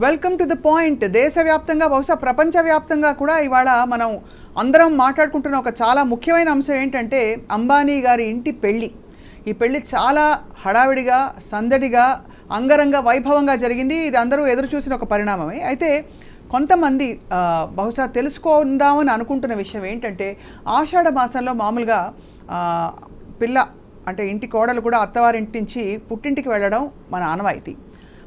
Welcome to the point. దేశవ్యాప్తంగా బహుశా ప్రపంచవ్యాప్తంగా కూడా ఇవాళ మనం అందరం మాట్లాడుకుంటున్న ఒక చాలా ముఖ్యమైన అంశం ఏంటంటే అంబానీ గారి ఇంటి పెళ్ళి. ఈ పెళ్ళి చాలా హడావిడిగా, సందడిగా, అంగరంగ వైభవంగా జరిగింది. ఇది అందరూ ఎదురు చూసిన ఒక పరిణామమే. అయితే కొంతమంది బహుశా తెలుసుకుందామని అనుకుంటున్న విషయం ఏంటంటే, ఆషాఢ మాసంలో మామూలుగా పిల్ల అంటే ఇంటి కోడలు కూడా అత్తవారింటి నుంచి పుట్టింటికి వెళ్ళడం మన ఆనవాయితీ.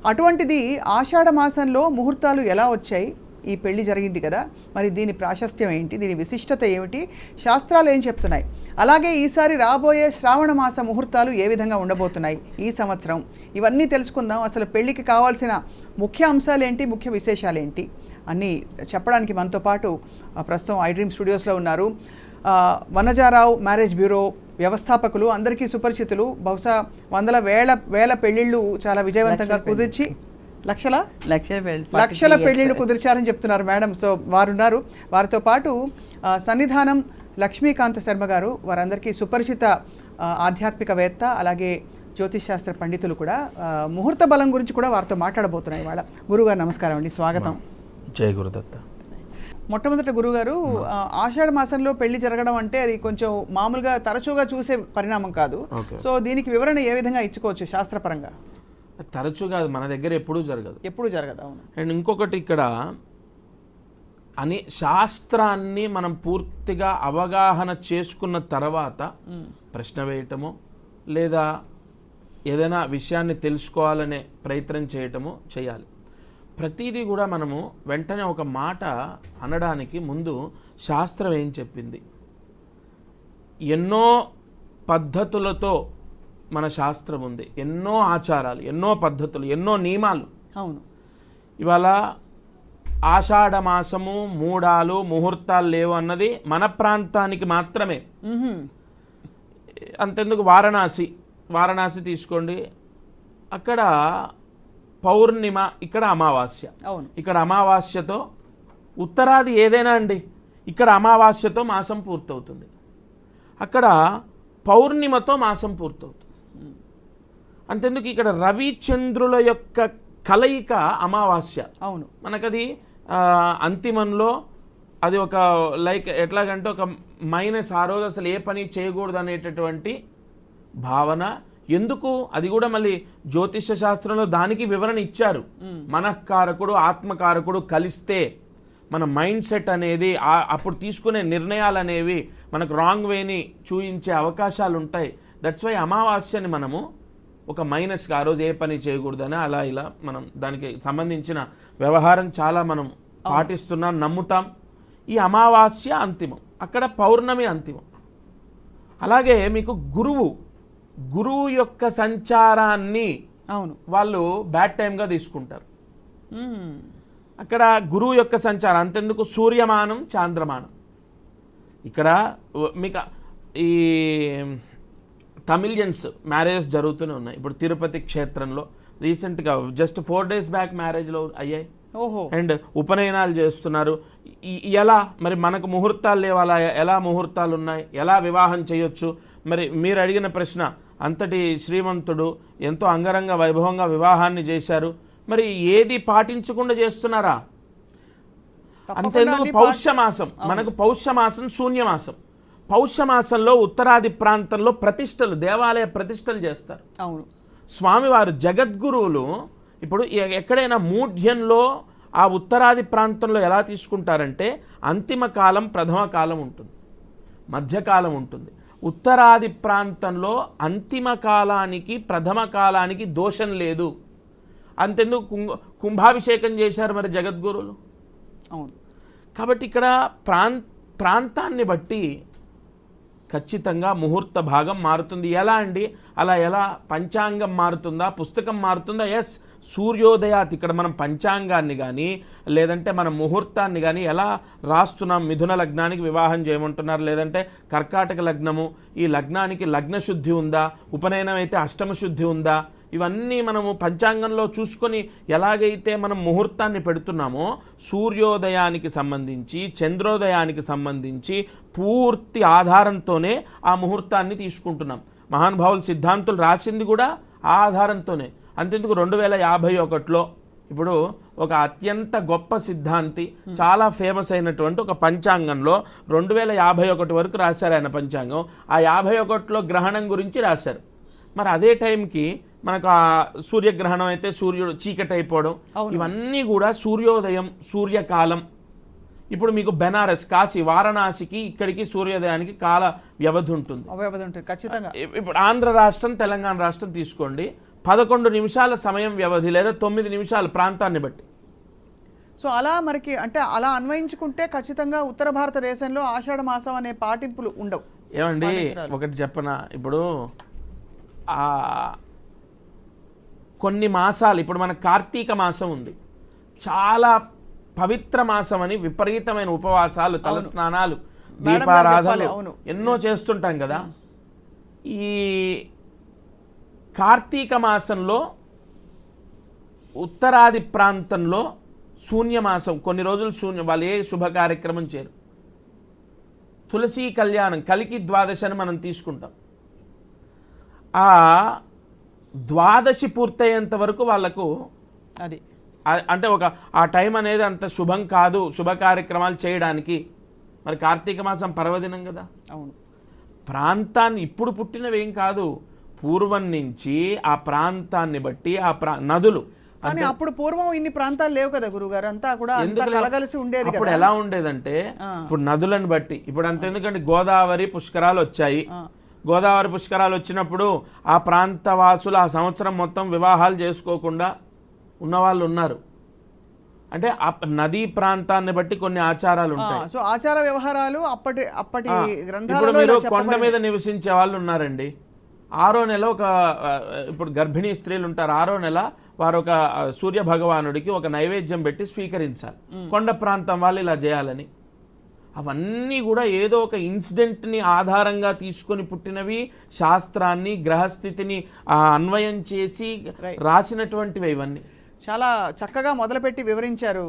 అటువంటిది ఆషాఢ మాసంలో ముహూర్తాలు ఎలా వచ్చాయి? ఈ పెళ్లి జరిగింది కదా, మరి దీని ప్రాశస్త్యం ఏంటి, దీని విశిష్టత ఏమిటి, శాస్త్రాలు ఏం చెప్తున్నాయి, అలాగే ఈసారి రాబోయే శ్రావణ మాస ముహూర్తాలు ఏ విధంగా ఉండబోతున్నాయి ఈ సంవత్సరం, ఇవన్నీ తెలుసుకుందాం. అసలు పెళ్లికి కావాల్సిన ముఖ్య అంశాలు ఏంటి, ముఖ్య విశేషాలు ఏంటి అన్నీ చెప్పడానికి మనతో పాటు ప్రస్తుతం ఐడ్రీమ్ స్టూడియోస్లో ఉన్నారు వనజారావు మ్యారేజ్ బ్యూరో వ్యవస్థాపకులు, అందరికీ సుపరిచితులు. బహుశా వందల వేల పెళ్లిళ్ళు చాలా విజయవంతంగా కుదిర్చి లక్షల పెళ్లిళ్ళు కుదిర్చారని చెప్తున్నారు మేడం. సో వారున్నారు. వారితో పాటు సన్నిధానం లక్ష్మీకాంత శర్మ గారు, వారందరికీ సుపరిచిత ఆధ్యాత్మికవేత్త, అలాగే జ్యోతిష్ శాస్త్ర పండితులు కూడా. ముహూర్త బలం గురించి కూడా వారితో మాట్లాడబోతున్నాయి ఇవాళ. గురుగారు నమస్కారం అండి, స్వాగతం. జై గురుదత్త. మొట్టమొదట గురుగారు, ఆషాఢ మాసంలో పెళ్లి జరగడం అంటే అది కొంచెం మామూలుగా తరచుగా చూసే పరిణామం కాదు. సో దీనికి వివరణ ఏ విధంగా ఇచ్చుకోవచ్చు శాస్త్రపరంగా? తరచుగా మన దగ్గర ఎప్పుడూ జరగదు. అవును. అండ్ ఇంకొకటి, ఇక్కడ శాస్త్రాన్ని మనం పూర్తిగా అవగాహన చేసుకున్న తర్వాత ప్రశ్న వేయటము లేదా ఏదైనా విషయాన్ని తెలుసుకోవాలనే ప్రయత్నం చేయటము చేయాలి. ప్రతిదీ కూడా మనము వెంటనే ఒక మాట అనడానికి ముందు శాస్త్రం ఏం చెప్పింది, ఎన్నో పద్ధతులతో మన శాస్త్రం ఉంది, ఎన్నో ఆచారాలు, ఎన్నో పద్ధతులు, ఎన్నో నియమాలు. అవును. ఇవాళ ఆషాఢ మాసము, మూడాలు, ముహూర్తాలు లేవు అన్నది మన ప్రాంతానికి మాత్రమే. అంతెందుకు, వారణాసి తీసుకోండి, అక్కడ పౌర్ణిమ, ఇక్కడ అమావాస్య. ఇక్కడ అమావాస్యతో ఉత్తరాది ఏదైనా అండి, ఇక్కడ అమావాస్యతో మాసం పూర్తవుతుంది, అక్కడ పౌర్ణిమతో మాసం పూర్తవుతుంది. అంతెందుకు, ఇక్కడ రవిచంద్రుల యొక్క కలయిక అమావాస్య. అవును. మనకది అంతిమంలో అది ఒక లైక్ ఎట్లాగంటే ఒక మైనస్, ఆ రోజు అసలు ఏ పని చేయకూడదు అనేటటువంటి భావన. ఎందుకు? అది కూడా మళ్ళీ జ్యోతిష శాస్త్రంలో దానికి వివరణ ఇచ్చారు. మనఃకారకుడు, ఆత్మకారకుడు కలిస్తే మన మైండ్ సెట్ అనేది, అప్పుడు తీసుకునే నిర్ణయాలు అనేవి మనకు రాంగ్ వేని చూయించే అవకాశాలు ఉంటాయి. దట్స్ వై అమావాస్యని మనము ఒక మైనస్గా, ఆ రోజు ఏ పని చేయకూడదని అలా ఇలా మనం దానికి సంబంధించిన వ్యవహారం చాలా మనం పాటిస్తున్నాం, నమ్ముతాం. ఈ అమావాస్య అంతిమం, అక్కడ పౌర్ణమి అంతిమం. అలాగే మీకు గురువు యొక్క సంచారాన్ని వాళ్ళు బ్యాడ్ టైంగా తీసుకుంటారు. అక్కడ గురువు యొక్క సంచారం అంతెందుకు, సూర్యమానం, చాంద్రమానం. ఇక్కడ మీకు ఈ తమిళియన్స్ మ్యారేజ్ జరుగుతూనే ఉన్నాయి. ఇప్పుడు తిరుపతి క్షేత్రంలో రీసెంట్గా జస్ట్ 4 days బ్యాక్ మ్యారేజ్లో అయ్యాయి. అండ్ ఉపనయనాలు చేస్తున్నారు. ఎలా మరి మనకు ముహూర్తాలు లేవాలా, ఎలా ముహూర్తాలు ఉన్నాయి, ఎలా వివాహం చేయొచ్చు? మరి మీరు అడిగిన ప్రశ్న, అంతటి శ్రీమంతుడు ఎంతో అంగరంగ వైభవంగా వివాహాన్ని చేశారు, మరి ఏది పాటించకుండా చేస్తున్నారా? అంతేందుకు, పౌష్యమాసం, మనకు పౌష్యమాసం శూన్యమాసం. పౌష్యమాసంలో ఉత్తరాది ప్రాంతంలో ప్రతిష్టలు, దేవాలయ ప్రతిష్టలు చేస్తారు. అవును. స్వామివారు జగద్గురువులు ఇప్పుడు ఎక్కడైనా మూఢ్యంలో ఆ ఉత్తరాది ప్రాంతంలో ఎలా తీసుకుంటారంటే, అంతిమ కాలం, ప్రథమ కాలం ఉంటుంది, మధ్యకాలం ఉంటుంది. ఉత్తరాది ప్రాంతంలో అంతిమ కాలానికి, ప్రథమ కాలానికి దోషం లేదు. అంతెందుకు, కుంభాభిషేకం చేశారు మరి జగద్గురువులు. అవును. కాబట్టి ఇక్కడ ప్రాంతాన్ని బట్టి ఖచ్చితంగా ముహూర్త భాగం మారుతుంది. ఎలా అండి? అలా ఎలా పంచాంగం మారుతుందా, పుస్తకం మారుతుందా? ఎస్, సూర్యోదయాత్. ఇక్కడ మనం పంచాంగాన్ని కానీ లేదంటే మన ముహూర్తాన్ని కానీ ఎలా రాస్తున్నాం? మిథున లగ్నానికి వివాహం చేయమంటున్నారు, లేదంటే కర్కాటక లగ్నము, ఈ లగ్నానికి లగ్న శుద్ధి ఉందా, ఉపనయనం అయితే అష్టమ శుద్ధి ఉందా, ఇవన్నీ మనము పంచాంగంలో చూసుకొని ఎలాగైతే మనం ముహూర్తాన్ని పెడుతున్నామో, సూర్యోదయానికి సంబంధించి, చంద్రోదయానికి సంబంధించి పూర్తి ఆధారంతోనే ఆ ముహూర్తాన్ని తీసుకుంటున్నాం. మహానుభావులు సిద్ధాంతులు రాసింది కూడా ఆ ఆధారంతోనే. అంతెందుకు, 2051లో ఇప్పుడు ఒక అత్యంత గొప్ప సిద్ధాంతి, చాలా ఫేమస్ అయినటువంటి ఒక పంచాంగంలో 2051 వరకు రాశారు ఆయన పంచాంగం. ఆ 51లో గ్రహణం గురించి రాశారు. మరి అదే టైంకి మనకు ఆ సూర్యగ్రహణం అయితే సూర్యుడు చీకటి అయిపోవడం, ఇవన్నీ కూడా సూర్యోదయం, సూర్యకాలం. ఇప్పుడు మీకు బెనారస్, కాశీ, వారణాసికి ఇక్కడికి సూర్యోదయానికి కాల వ్యవధి ఉంటుంది. ఖచ్చితంగా. ఇప్పుడు ఆంధ్ర రాష్ట్రం, తెలంగాణ రాష్ట్రం తీసుకోండి, 11 నిమిషాల సమయం వ్యవధి లేదా 9 నిమిషాలు ప్రాంతాన్ని బట్టి. సో అలా మనకి అంటే అలా అన్వయించుకుంటే ఖచ్చితంగా ఉత్తర భారతదేశంలో ఆషాఢ మాసం అనే పాటింపులు ఉండవు. ఏమండి ఒకటి చెప్పనా, ఇప్పుడు కొన్ని మాసాలు, ఇప్పుడు మన కార్తీక మాసం ఉంది, చాలా పవిత్ర మాసం అని విపరీతమైన ఉపవాసాలు, తల స్నానాలు, దీపారాధనలు ఎన్నో చేస్తుంటాం కదా. ఈ కార్తీక మాసంలో ఉత్తరాది ప్రాంతంలో శూన్యమాసం, కొన్ని రోజులు శూన్యం, వాళ్ళు ఏ శుభ కార్యక్రమం చేయరు. తులసీ కళ్యాణం, కలికి ద్వాదశి అని మనం తీసుకుంటాం. ఆ ద్వాదశి పూర్తయ్యేంత వరకు వాళ్ళకు అది అంటే ఆ టైం అనేది అంత శుభం కాదు శుభ కార్యక్రమాలు చేయడానికి. మరి కార్తీక మాసం పర్వదినం కదా. అవును. ప్రాంతాన్ని ఇప్పుడు పుట్టినవేం కాదు, పూర్వం నుంచి ఆ ప్రాంతాన్ని బట్టి నదులు. కానీ అప్పుడు పూర్వం ఇన్ని ప్రాంతాలు లేవు కదా గురుగారు, అంతా కూడా కలగలిసి ఉండేది. అప్పుడు ఎలా ఉండేదంటే ఇప్పుడు నదులను బట్టి, ఇప్పుడు అంత ఎందుకంటే గోదావరి పుష్కరాలు వచ్చాయి. గోదావరి పుష్కరాలు వచ్చినప్పుడు ఆ ప్రాంత వాసులు ఆ సంవత్సరం మొత్తం వివాహాలు చేసుకోకుండా ఉన్నవాళ్ళు ఉన్నారు. అంటే నదీ ప్రాంతాన్ని బట్టి కొన్ని ఆచారాలు ఉంటాయి. సో ఆచార వ్యవహారాలు అప్పటి ఇప్పుడు మీరు కొండ మీద నివసించే వాళ్ళు ఉన్నారండి, 6వ నెల ఇప్పుడు గర్భిణీ స్త్రీలు ఉంటారు, 6వ నెల వారు ఒక సూర్య భగవానుడికి ఒక నైవేద్యం పెట్టి స్వీకరించాలి. కొండ ప్రాంతం వాళ్ళు ఇలా చేయాలని. అవన్నీ కూడా ఏదో ఒక ఇన్సిడెంట్ని ఆధారంగా తీసుకొని పుట్టినవి, శాస్త్రాన్ని గ్రహస్థితిని అన్వయం చేసి రాసినటువంటివి ఇవన్నీ. చాలా చక్కగా మొదలుపెట్టి వివరించారు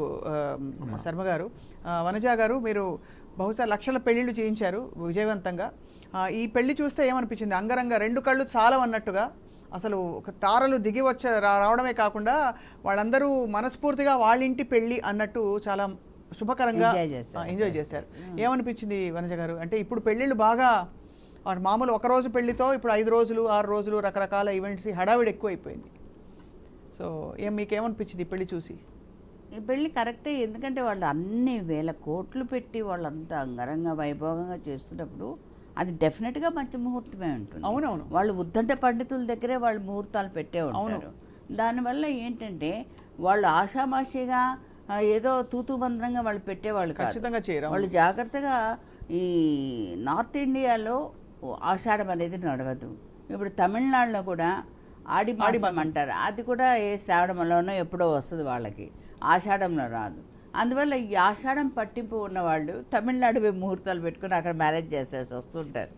శర్మ గారు. వనజ గారు, మీరు బహుశా లక్షల పెళ్లిళ్ళు చేయించారు విజయవంతంగా. ఈ పెళ్లి చూస్తే ఏమనిపించింది? అంగరంగ 2 కళ్ళు చాలవన్నట్టుగా, అసలు ఒక తారలు దిగి రావడమే కాకుండా వాళ్ళందరూ మనస్ఫూర్తిగా వాళ్ళ ఇంటి పెళ్లి అన్నట్టు చాలా శుభకరంగా ఎంజాయ్ చేశారు. ఏమనిపించింది వనజ గారు? అంటే ఇప్పుడు పెళ్ళిళ్ళు బాగా మామూలు ఒకరోజు పెళ్లితో ఇప్పుడు 5 రోజులు 6 రోజులు రకరకాల ఈవెంట్స్, హడావిడి ఎక్కువ అయిపోయింది. సో మీకేమనిపించింది ఈ పెళ్లి చూసి? ఈ పెళ్ళి కరెక్టే, ఎందుకంటే వాళ్ళు అన్ని వేల కోట్లు పెట్టి వాళ్ళంతా అంగరంగ వైభవంగా చేస్తున్నప్పుడు అది డెఫినెట్గా మంచి ముహూర్తమే ఉంటుంది. అవునవును. వాళ్ళు ఉద్దంట పండితుల దగ్గరే వాళ్ళు ముహూర్తాలు పెట్టే ఉంటారు. దానివల్ల ఏంటంటే వాళ్ళు ఆషామాషిగా ఏదో తూతూ మంత్రంగా వాళ్ళు పెట్టేవాళ్ళు ఖచ్చితంగా చేయరు. వాళ్ళు జాగ్రత్తగా ఈ నార్త్ ఇండియాలో ఆషాఢం అనేది నడవదు. ఇప్పుడు తమిళనాడులో కూడా ఆడి మాసం అంటారు, అది కూడా ఏ శ్రావణంలోనో ఎప్పుడో వస్తుంది వాళ్ళకి, ఆషాఢంలో రాదు. అందువల్ల ఈ ఆషాఢం పట్టింపు ఉన్నవాళ్ళు తమిళనాడు ముహూర్తాలు పెట్టుకుని అక్కడ మ్యారేజ్ చేసేసి వస్తుంటారు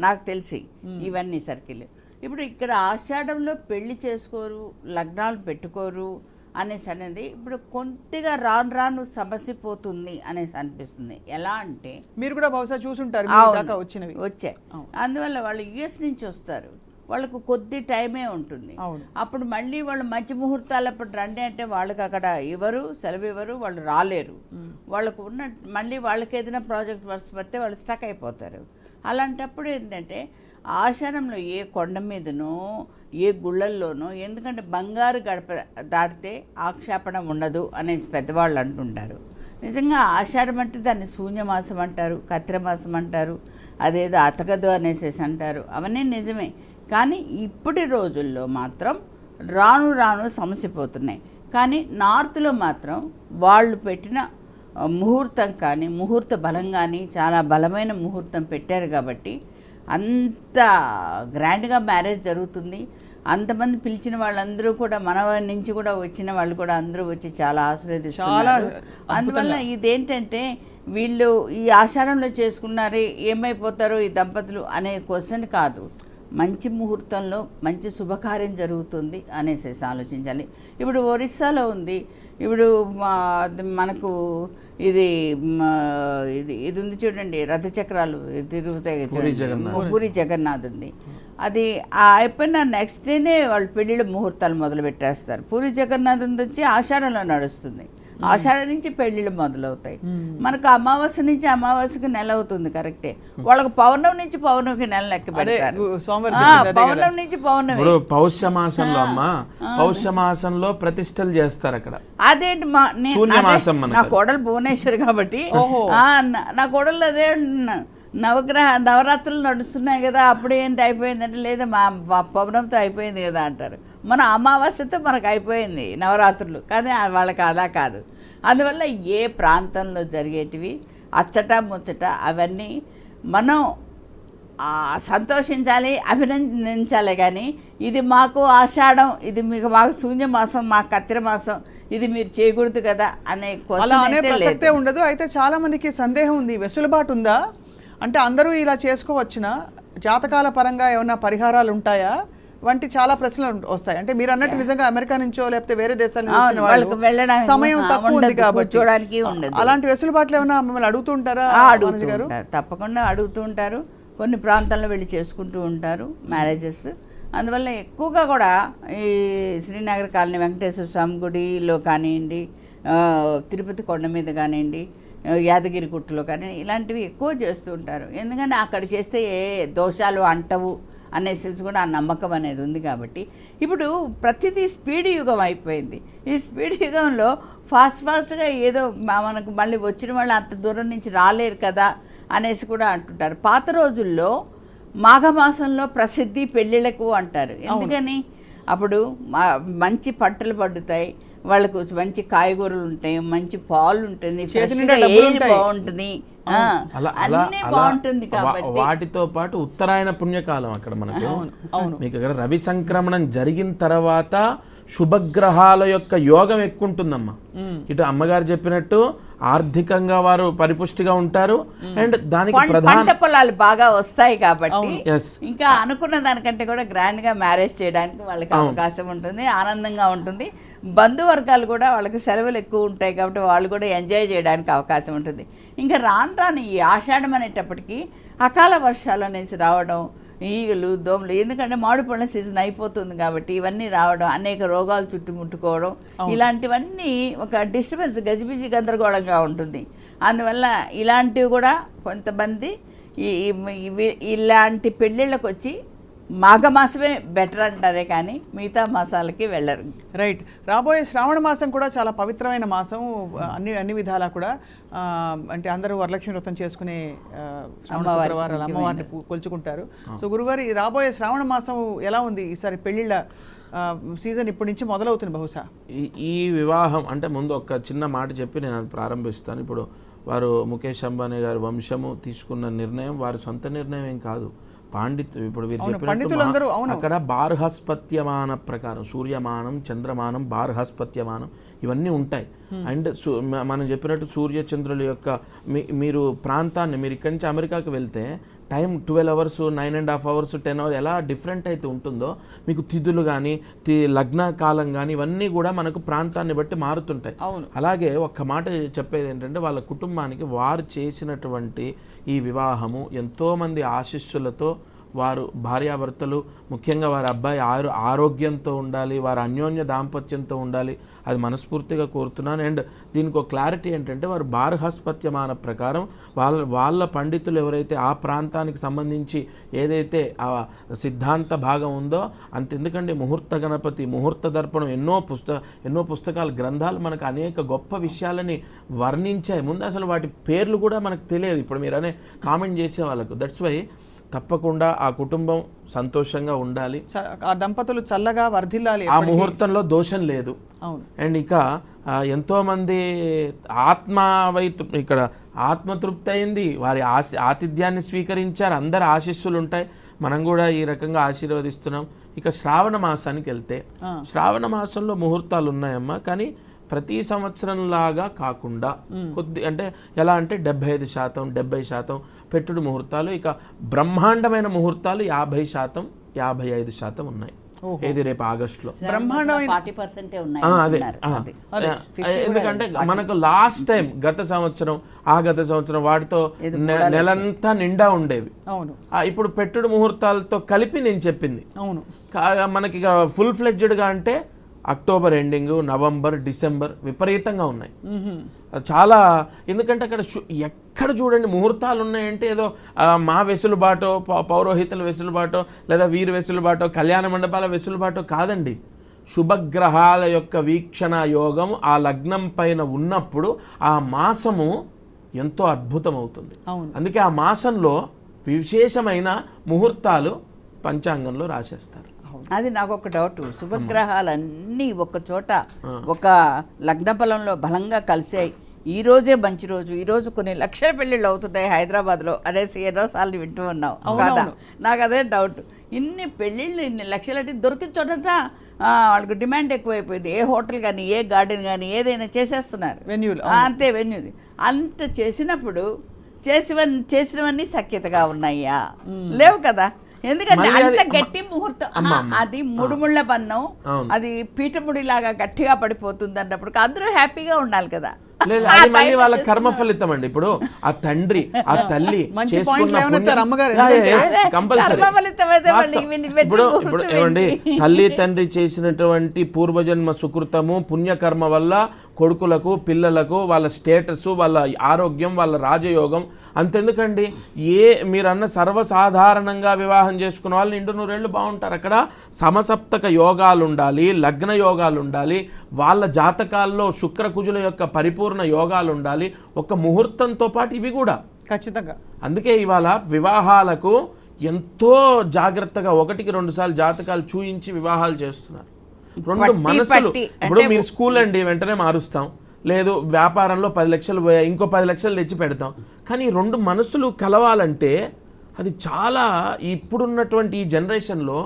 నాకు తెలిసి ఇవన్నీ సర్కిల్. ఇప్పుడు ఇక్కడ ఆషాఢంలో పెళ్లి చేసుకోరు, లగ్నాలు పెట్టుకోరు అనేసి అనేది ఇప్పుడు కొద్దిగా రాను సమస్య పోతుంది అనేసి అనిపిస్తుంది. ఎలా అంటే మీరు కూడా బహుశా చూసుంటారు వచ్చినవి వచ్చాయి. అందువల్ల వాళ్ళు యుఎస్ నుంచి వస్తారు, వాళ్ళకు కొద్ది టైమే ఉంటుంది. అప్పుడు మళ్ళీ వాళ్ళు మంచి ముహూర్తాలు అప్పుడు రండి అంటే వాళ్ళకి అక్కడ ఇవ్వరు, సెలవు ఇవ్వరు, వాళ్ళు రాలేరు. వాళ్ళకు ఉన్న మళ్ళీ వాళ్ళకి ఏదైనా ప్రాజెక్ట్ వర్క్స్ పడితే వాళ్ళు స్టక్ అయిపోతారు. అలాంటప్పుడు ఏంటంటే ఆషాఢంలో ఏ కొండ మీదనో ఏ గుళ్ళల్లోనో, ఎందుకంటే బంగారు గడప దాటితే ఆక్షేపణ ఉండదు అనేసి పెద్దవాళ్ళు అంటుంటారు. నిజంగా ఆషాఢం అంటే దాన్ని శూన్యమాసం అంటారు, కత్తిరమాసం అంటారు, అదేదో అతకదు అనేసి అంటారు. అవన్నీ నిజమే. కానీ ఇప్పటి రోజుల్లో మాత్రం రాను సమసిపోతున్నాయి. కానీ నార్త్లో మాత్రం వాళ్ళు పెట్టిన ముహూర్తం కానీ ముహూర్త బలం కానీ చాలా బలమైన ముహూర్తం పెట్టారు కాబట్టి అంత గ్రాండ్గా మ్యారేజ్ జరుగుతుంది. అంతమంది పిలిచిన వాళ్ళందరూ కూడా మన నుంచి కూడా వచ్చిన వాళ్ళు కూడా అందరూ వచ్చి చాలా ఆశీర్వదిస్తున్నారు. అందువల్ల ఇదేంటంటే వీళ్ళు ఈ ఆషాఢంలో చేసుకున్నారే ఏమైపోతారో ఈ దంపతులు అనే క్వశ్చన్ కాదు, మంచి ముహూర్తంలో మంచి శుభకార్యం జరుగుతుంది అనేసి ఆలోచించాలి. ఇప్పుడు ఒరిస్సాలో ఉంది, ఇప్పుడు మనకు ఇది ఇది ఉంది చూడండి, రథచక్రాలు తిరుగుతాయి, పూరి జగన్నాథ్ ఉంది. అది అయిపోయిన నెక్స్ట్ డేనే వాళ్ళు పెళ్ళిళ్ళ ముహూర్తాలు మొదలు పెట్టేస్తారు. పూరి జగన్నాథం వచ్చి ఆషాఢంలో నడుస్తుంది, ఆషాఢం నుంచి పెళ్ళిళ్ళు మొదలవుతాయి. మనకు అమావాస్య నుంచి అమావాస్యకి నెల అవుతుంది, కరెక్టే. వాళ్ళకి పౌర్ణమి నుంచి పౌర్ణమికి నెల లెక్క పెడతారు. పౌర్ణమి నుంచి పౌర్ణమి పౌష్యమాసంలో అమ్మా, పౌష్యమాసంలో ప్రతిష్టలు చేస్తారు అక్కడ. అదేంటి నా కోడలు భువనేశ్వరి కాబట్టి నా కోడలు అదే నవరాత్రులు నడుస్తున్నాయి కదా, అప్పుడు ఏంటి అయిపోయిందంటే లేదా మా పౌర్ణమితో అయిపోయింది కదా అంటారు. మన అమావాస్యతో మనకు అయిపోయింది నవరాత్రులు, కానీ వాళ్ళకి అలా కాదు. అందువల్ల ఏ ప్రాంతంలో జరిగేటివి అచ్చట ముచ్చట అవన్నీ మనం సంతోషించాలి, అభినందించాలి. కానీ ఇది మాకు ఆషాఢం, ఇది మాకు శూన్యమాసం, మాకు కత్తిర మాసం, ఇది మీరు చేయకూడదు కదా అనే ప్రసక్తే ఉండదు. అయితే చాలా మందికి సందేహం ఉంది, వెసులుబాటు ఉందా అంటే అందరూ ఇలా చేసుకోవచ్చునా, జాతకాల పరంగా ఏమైనా పరిహారాలు ఉంటాయా వంటి చాలా ప్రశ్నలు వస్తాయి. అంటే మీరు అన్నట్టు నిజంగా అమెరికా నుంచో లేకపోతే వేరే దేశాల నుంచి వెళ్ళడానికి సమయం తక్కువ ఉంది కాబట్టి చూడడానికి ఉండదు. అలాంటి వెసులుబాట్లు ఏమైనా మిమ్మల్ని అడుగుతుంటారా? తప్పకుండా అడుగుతూ ఉంటారు. కొన్ని ప్రాంతాల్లో వెళ్ళి చేసుకుంటూ ఉంటారు మ్యారేజెస్. అందువల్ల ఎక్కువగా కూడా ఈ శ్రీనగర్ కాలనీ వెంకటేశ్వర స్వామి గుడిలో కానివ్వండి, తిరుపతి కొండ మీద కానివ్వండి, యాదగిరి గుట్టలో కానీ ఇలాంటివి ఎక్కువ చేస్తూ ఉంటారు. ఎందుకంటే అక్కడ చేస్తే ఏ దోషాలు అంటవు అనేసి కూడా ఆ నమ్మకం అనేది ఉంది కాబట్టి. ఇప్పుడు ప్రతిదీ స్పీడ్ యుగం అయిపోయింది. ఈ స్పీడ్ యుగంలో ఫాస్ట్గా ఏదో మనకు మళ్ళీ వచ్చిన వాళ్ళు అంత దూరం నుంచి రాలేరు కదా అనేసి కూడా అంటుంటారు. పాత రోజుల్లో మాఘమాసంలో ప్రసిద్ధి పెళ్ళిళ్ళకు అంటారు. ఎందుకని అప్పుడు మంచి పంటలు పండుతాయి, వాళ్ళకు మంచి కాయగూరలు ఉంటాయి, మంచి పాలు ఉంటుంది, బాగుంటుంది, అన్నీ బాగుంటుంది. కాబట్టి వాటితో పాటు ఉత్తరాయణ పుణ్యకాలం అక్కడ మనకు. మీకు అక్కడ రవి సంక్రమణం జరిగిన తర్వాత శుభగ్రహాల యొక్క యోగం ఎక్కువ ఉంటుందమ్మా. ఇటు అమ్మగారు చెప్పినట్టు ఆర్థికంగా వారు పరిపుష్టిగా ఉంటారు, అండ్ దానికి పంట పొలాలు బాగా వస్తాయి కాబట్టి ఇంకా అనుకున్న దానికంటే కూడా గ్రాండ్ గా మ్యారేజ్ చేయడానికి వాళ్ళకి అవకాశం ఉంటుంది, ఆనందంగా ఉంటుంది. బంధువర్గాలు కూడా వాళ్ళకి సెలవులు ఎక్కువ ఉంటాయి కాబట్టి వాళ్ళు కూడా ఎంజాయ్ చేయడానికి అవకాశం ఉంటుంది. ఇంకా రాను ఈ ఆషాఢం అనేటప్పటికీ అకాల వర్షాలు అనేసి రావడం, ఈగలు దోమలు, ఎందుకంటే మామిడి పళ్ళ సీజన్ అయిపోతుంది కాబట్టి ఇవన్నీ రావడం, అనేక రోగాలు చుట్టుముట్టుకోవడం, ఇలాంటివన్నీ ఒక డిస్టర్బెన్స్, గజిబిజి గందరగోళంగా ఉంటుంది. అందువల్ల ఇలాంటివి కూడా కొంతమంది ఇలాంటి పెళ్ళిళ్ళకి వచ్చి మాఘమాసమే బెటర్ అంటారే కానీ మిగతా మాసాలకి వెళ్ళరు. రైట్. రాబోయే శ్రావణ మాసం కూడా చాలా పవిత్రమైన మాసం అన్ని విధాలా కూడా. అంటే అందరూ వరలక్ష్మి వ్రతం చేసుకునే శుక్రవారాలు అమ్మవారిని కొలుచుకుంటారు. సో గురుగారు, ఈ రాబోయే శ్రావణ మాసం ఎలా ఉంది? ఈసారి పెళ్ళిళ్ళ సీజన్ ఇప్పటి నుంచి మొదలవుతుంది బహుశా. ఈ వివాహం అంటే ముందు ఒక చిన్న మాట చెప్పి నేను అది ప్రారంభిస్తాను. ఇప్పుడు వారు ముఖేష్ అంబానీ గారి వంశము తీసుకున్న నిర్ణయం వారి సొంత నిర్ణయం ఏం కాదు. ఇప్పుడు వీరు చెప్పినట్టు అక్కడ బార్హస్పత్యమాన ప్రకారం సూర్యమానం, చంద్రమానం, బార్హస్పత్యమానం ఇవన్నీ ఉంటాయి. అండ్ మనం చెప్పినట్టు సూర్య చంద్రుల యొక్క మీరు ప్రాంతాన్ని, మీరు ఇక్కడి నుంచి అమెరికాకి వెళ్తే టైం 12 అవర్స్, 9.5 అవర్స్, 10 అవర్స్ ఎలా డిఫరెంట్ అయితే ఉంటుందో మీకు తిథులు కానీ లగ్న కాలం కానీ ఇవన్నీ కూడా మనకు ప్రాంతాన్ని బట్టి మారుతుంటాయి. అలాగే ఒక్క మాట చెప్పేది ఏంటంటే వాళ్ళ కుటుంబానికి వారు చేసినటువంటి ఈ వివాహము ఎంతోమంది ఆశీస్సులతో వారు భార్యాభర్తలు, ముఖ్యంగా వారి అబ్బాయి ఆరోగ్యంతో ఉండాలి, వారి అన్యోన్య దాంపత్యంతో ఉండాలి, అది మనస్ఫూర్తిగా కోరుతున్నాను. అండ్ దీనికి ఒక క్లారిటీ ఏంటంటే వారు బార్హస్పత్యమాన ప్రకారం వాళ్ళ పండితులు ఎవరైతే ఆ ప్రాంతానికి సంబంధించి ఏదైతే ఆ సిద్ధాంత భాగం ఉందో అంతెందుకండి ముహూర్త గణపతి, ముహూర్త దర్పణం, ఎన్నో పుస్తకాలు, గ్రంథాలు మనకు అనేక గొప్ప విషయాలని వర్ణించాయి. ముందు అసలు వాటి పేర్లు కూడా మనకు తెలియదు. ఇప్పుడు మీరు అనే కామెంట్ చేసే వాళ్ళకు. దట్స్ వై తప్పకుండా ఆ కుటుంబం సంతోషంగా ఉండాలి, ఆ దంపతులు చల్లగా వర్ధిల్లాలి, ఆ ముహూర్తంలో దోషం లేదు. అండ్ ఇక ఎంతోమంది ఇక్కడ ఆత్మతృప్తి అయింది, వారి ఆతిథ్యాన్ని స్వీకరించారు, అందరి ఆశీస్సులు ఉంటాయి. మనం కూడా ఈ రకంగా ఆశీర్వదిస్తున్నాం. ఇక శ్రావణ మాసానికి వెళ్తే శ్రావణ మాసంలో ముహూర్తాలు ఉన్నాయమ్మా, కానీ ప్రతి సంవత్సరం లాగా కాకుండా అంటే ఎలా అంటే 75%, 70% పెట్టుడు ముహూర్తాలు, ఇక బ్రహ్మాండమైన ముహూర్తాలు 50%, 55% ఉన్నాయి. ఏది రేపు ఆగస్టులో. బ్రహ్మాండమైన 40% ఉన్నాయి అదే అంటున్నారు. ఎందుకంటే మనకు లాస్ట్ టైం గత సంవత్సరం వాటితో నెలంతా నిండా ఉండేవి. అవును, ఇప్పుడు పెట్టుడు ముహూర్తాలతో కలిపి నేను చెప్పింది. అవును, మనకి ఇక ఫుల్ ఫ్లెడ్జ్డ్గా అంటే అక్టోబర్ ఎండింగ్, నవంబర్, డిసెంబర్ విపరీతంగా ఉన్నాయి చాలా. ఎందుకంటే అక్కడ ఎక్కడ చూడండి ముహూర్తాలు ఉన్నాయంటే ఏదో మా వెసులుబాటో, పౌరోహితుల వెసులుబాటో, లేదా వీరి వెసులుబాటో, కళ్యాణ మండపాల వెసులుబాటో కాదండి. శుభగ్రహాల యొక్క వీక్షణ యోగం ఆ లగ్నం పైన ఉన్నప్పుడు ఆ మాసము ఎంతో అద్భుతం అవుతుంది. అందుకే ఆ మాసంలో విశేషమైన ముహూర్తాలు పంచాంగంలో రాసేస్తారు. అది నాకు ఒక డౌట్. శుభగ్రహాలన్నీ ఒక చోట ఒక లగ్న బలంలో బలంగా కలిసాయి, ఈ రోజే మంచి రోజు, ఈ రోజు కొన్ని లక్షల పెళ్ళిళ్ళు అవుతున్నాయి హైదరాబాద్లో అనేసి ఎన్నోసార్లు వింటూ ఉన్నావు కదా. నాకు అదే డౌట్. ఇన్ని పెళ్ళిళ్ళు ఇన్ని లక్షలంటే దొరికిన చోటంతా వాళ్ళకి డిమాండ్ ఎక్కువైపోయింది. ఏ హోటల్ కానీ ఏ గార్డెన్ కానీ ఏదైనా చేసేస్తున్నారు, అంతే వెన్యూది. అంత చేసినప్పుడు చేసినవన్నీ సఖ్యతగా ఉన్నాయా? లేవు కదా. ఎందుకంటే అంత గట్టి ముహూర్తం, అది ముడుముళ్ళ బంధం, అది పీఠముడి లాగా గట్టిగా పడిపోతుంది అన్నప్పుడు అందరూ హ్యాపీగా ఉండాలి కదా. అది మళ్ళీ వాళ్ళ కర్మ ఫలితం అండి. ఇప్పుడు ఆ తండ్రి ఆ తల్లి ఇప్పుడు ఏమండి, తల్లి తండ్రి చేసినటువంటి పూర్వజన్మ సుకృతము పుణ్యకర్మ వల్ల కొడుకులకు పిల్లలకు వాళ్ళ స్టేటస్, వాళ్ళ ఆరోగ్యం, వాళ్ళ రాజయోగం. అంతెందుకండి, మీరన్న సర్వసాధారణంగా వివాహం చేసుకున్న వాళ్ళు 200 బాగుంటారు. అక్కడ సమసప్తక యోగాలు ఉండాలి, లగ్న యోగాలు ఉండాలి, వాళ్ళ జాతకాల్లో శుక్రకుజుల యొక్క పరిపూర్ణ యోగాలు ఉండాలి, ఒక ముహూర్తంతో పాటు ఇవి కూడా ఖచ్చితంగా. అందుకే ఇవాళ వివాహాలకు ఎంతో జాగ్రత్తగా 1-2 సార్లు జాతకాలు చూయించి వివాహాలు చేస్తున్నారు. 2 మనసులు. ఇప్పుడు మీరు స్కూల్ అండి, వెంటనే మారుస్తాం. లేదు వ్యాపారంలో 10 లక్షలు పోయాయి, ఇంకో 10 లక్షలు తెచ్చి పెడతాం. కానీ 2 మనసులు కలవాలంటే అది చాలా ఇప్పుడున్నటువంటి ఈ జనరేషన్లో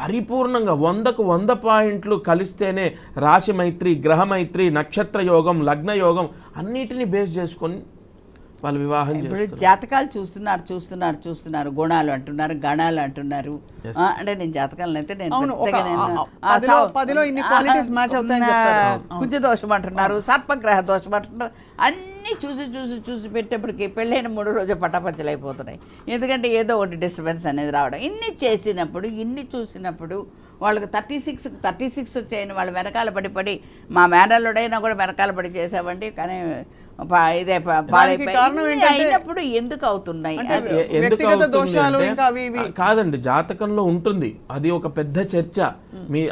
పరిపూర్ణంగా 100కు 100 పాయింట్లు కలిస్తేనే రాశి మైత్రి, గ్రహమైత్రి, నక్షత్ర యోగం, లగ్న యోగం అన్నిటినీ బేస్ చేసుకొని వాళ్ళు వివాహం ఇప్పుడు జాతకాలు చూస్తున్నారు గుణాలు అంటున్నారు, గణాలు అంటున్నారు. అంటే నేను జాతకాలను అయితే కుజ దోషం అంటున్నారు, సర్పగ్రహ దోషం అంటున్నారు. అన్నీ చూసి పెట్టేప్పటికి పెళ్ళైన 3 రోజులు పటాపంచలు అయిపోతున్నాయి. ఎందుకంటే ఏదో ఒకటి డిస్టర్బెన్స్ అనేది రావడం. ఇన్ని చేసినప్పుడు, ఇన్ని చూసినప్పుడు వాళ్ళకి 36 వచ్చాయని వాళ్ళు వెనకాల పడి మా మేనల్లుడైనా కూడా వెనకాల పడి చేసామండి. కానీ ఇదే అయినప్పుడు ఎందుకు అవుతున్నాయి? కాదండి, జాతకంలో ఉంటుంది. అది ఒక పెద్ద చర్చ.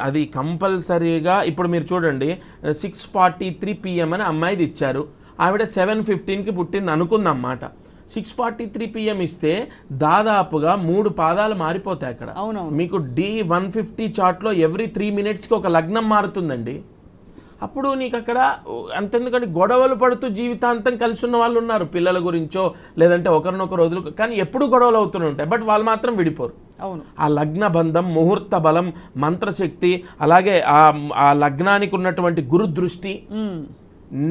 అది కంపల్సరీగా ఇప్పుడు మీరు చూడండి, 6:43 PM అని అమ్మాయిది ఇచ్చారు. ఆవిడ 7:15కి పుట్టింది అనుకుందన్నమాట. 6:43 PM ఇస్తే దాదాపుగా 3 పాదాలు మారిపోతాయి అక్కడ. మీకు D150 చార్ట్లో ఎవ్రీ 3 minutesకి ఒక లగ్నం మారుతుందండి. అప్పుడు నీకు అక్కడ అంతెందుకంటే గొడవలు పడుతూ జీవితాంతం కలిసి ఉన్న వాళ్ళు ఉన్నారు, పిల్లల గురించో లేదంటే ఒకరినొకరు వదులు, కానీ ఎప్పుడు గొడవలు అవుతూనే ఉంటాయి. బట్ వాళ్ళు మాత్రం విడిపోరు. ఆ లగ్న బంధం, ముహూర్త బలం, మంత్రశక్తి, అలాగే ఆ లగ్నానికి ఉన్నటువంటి గురు దృష్టి.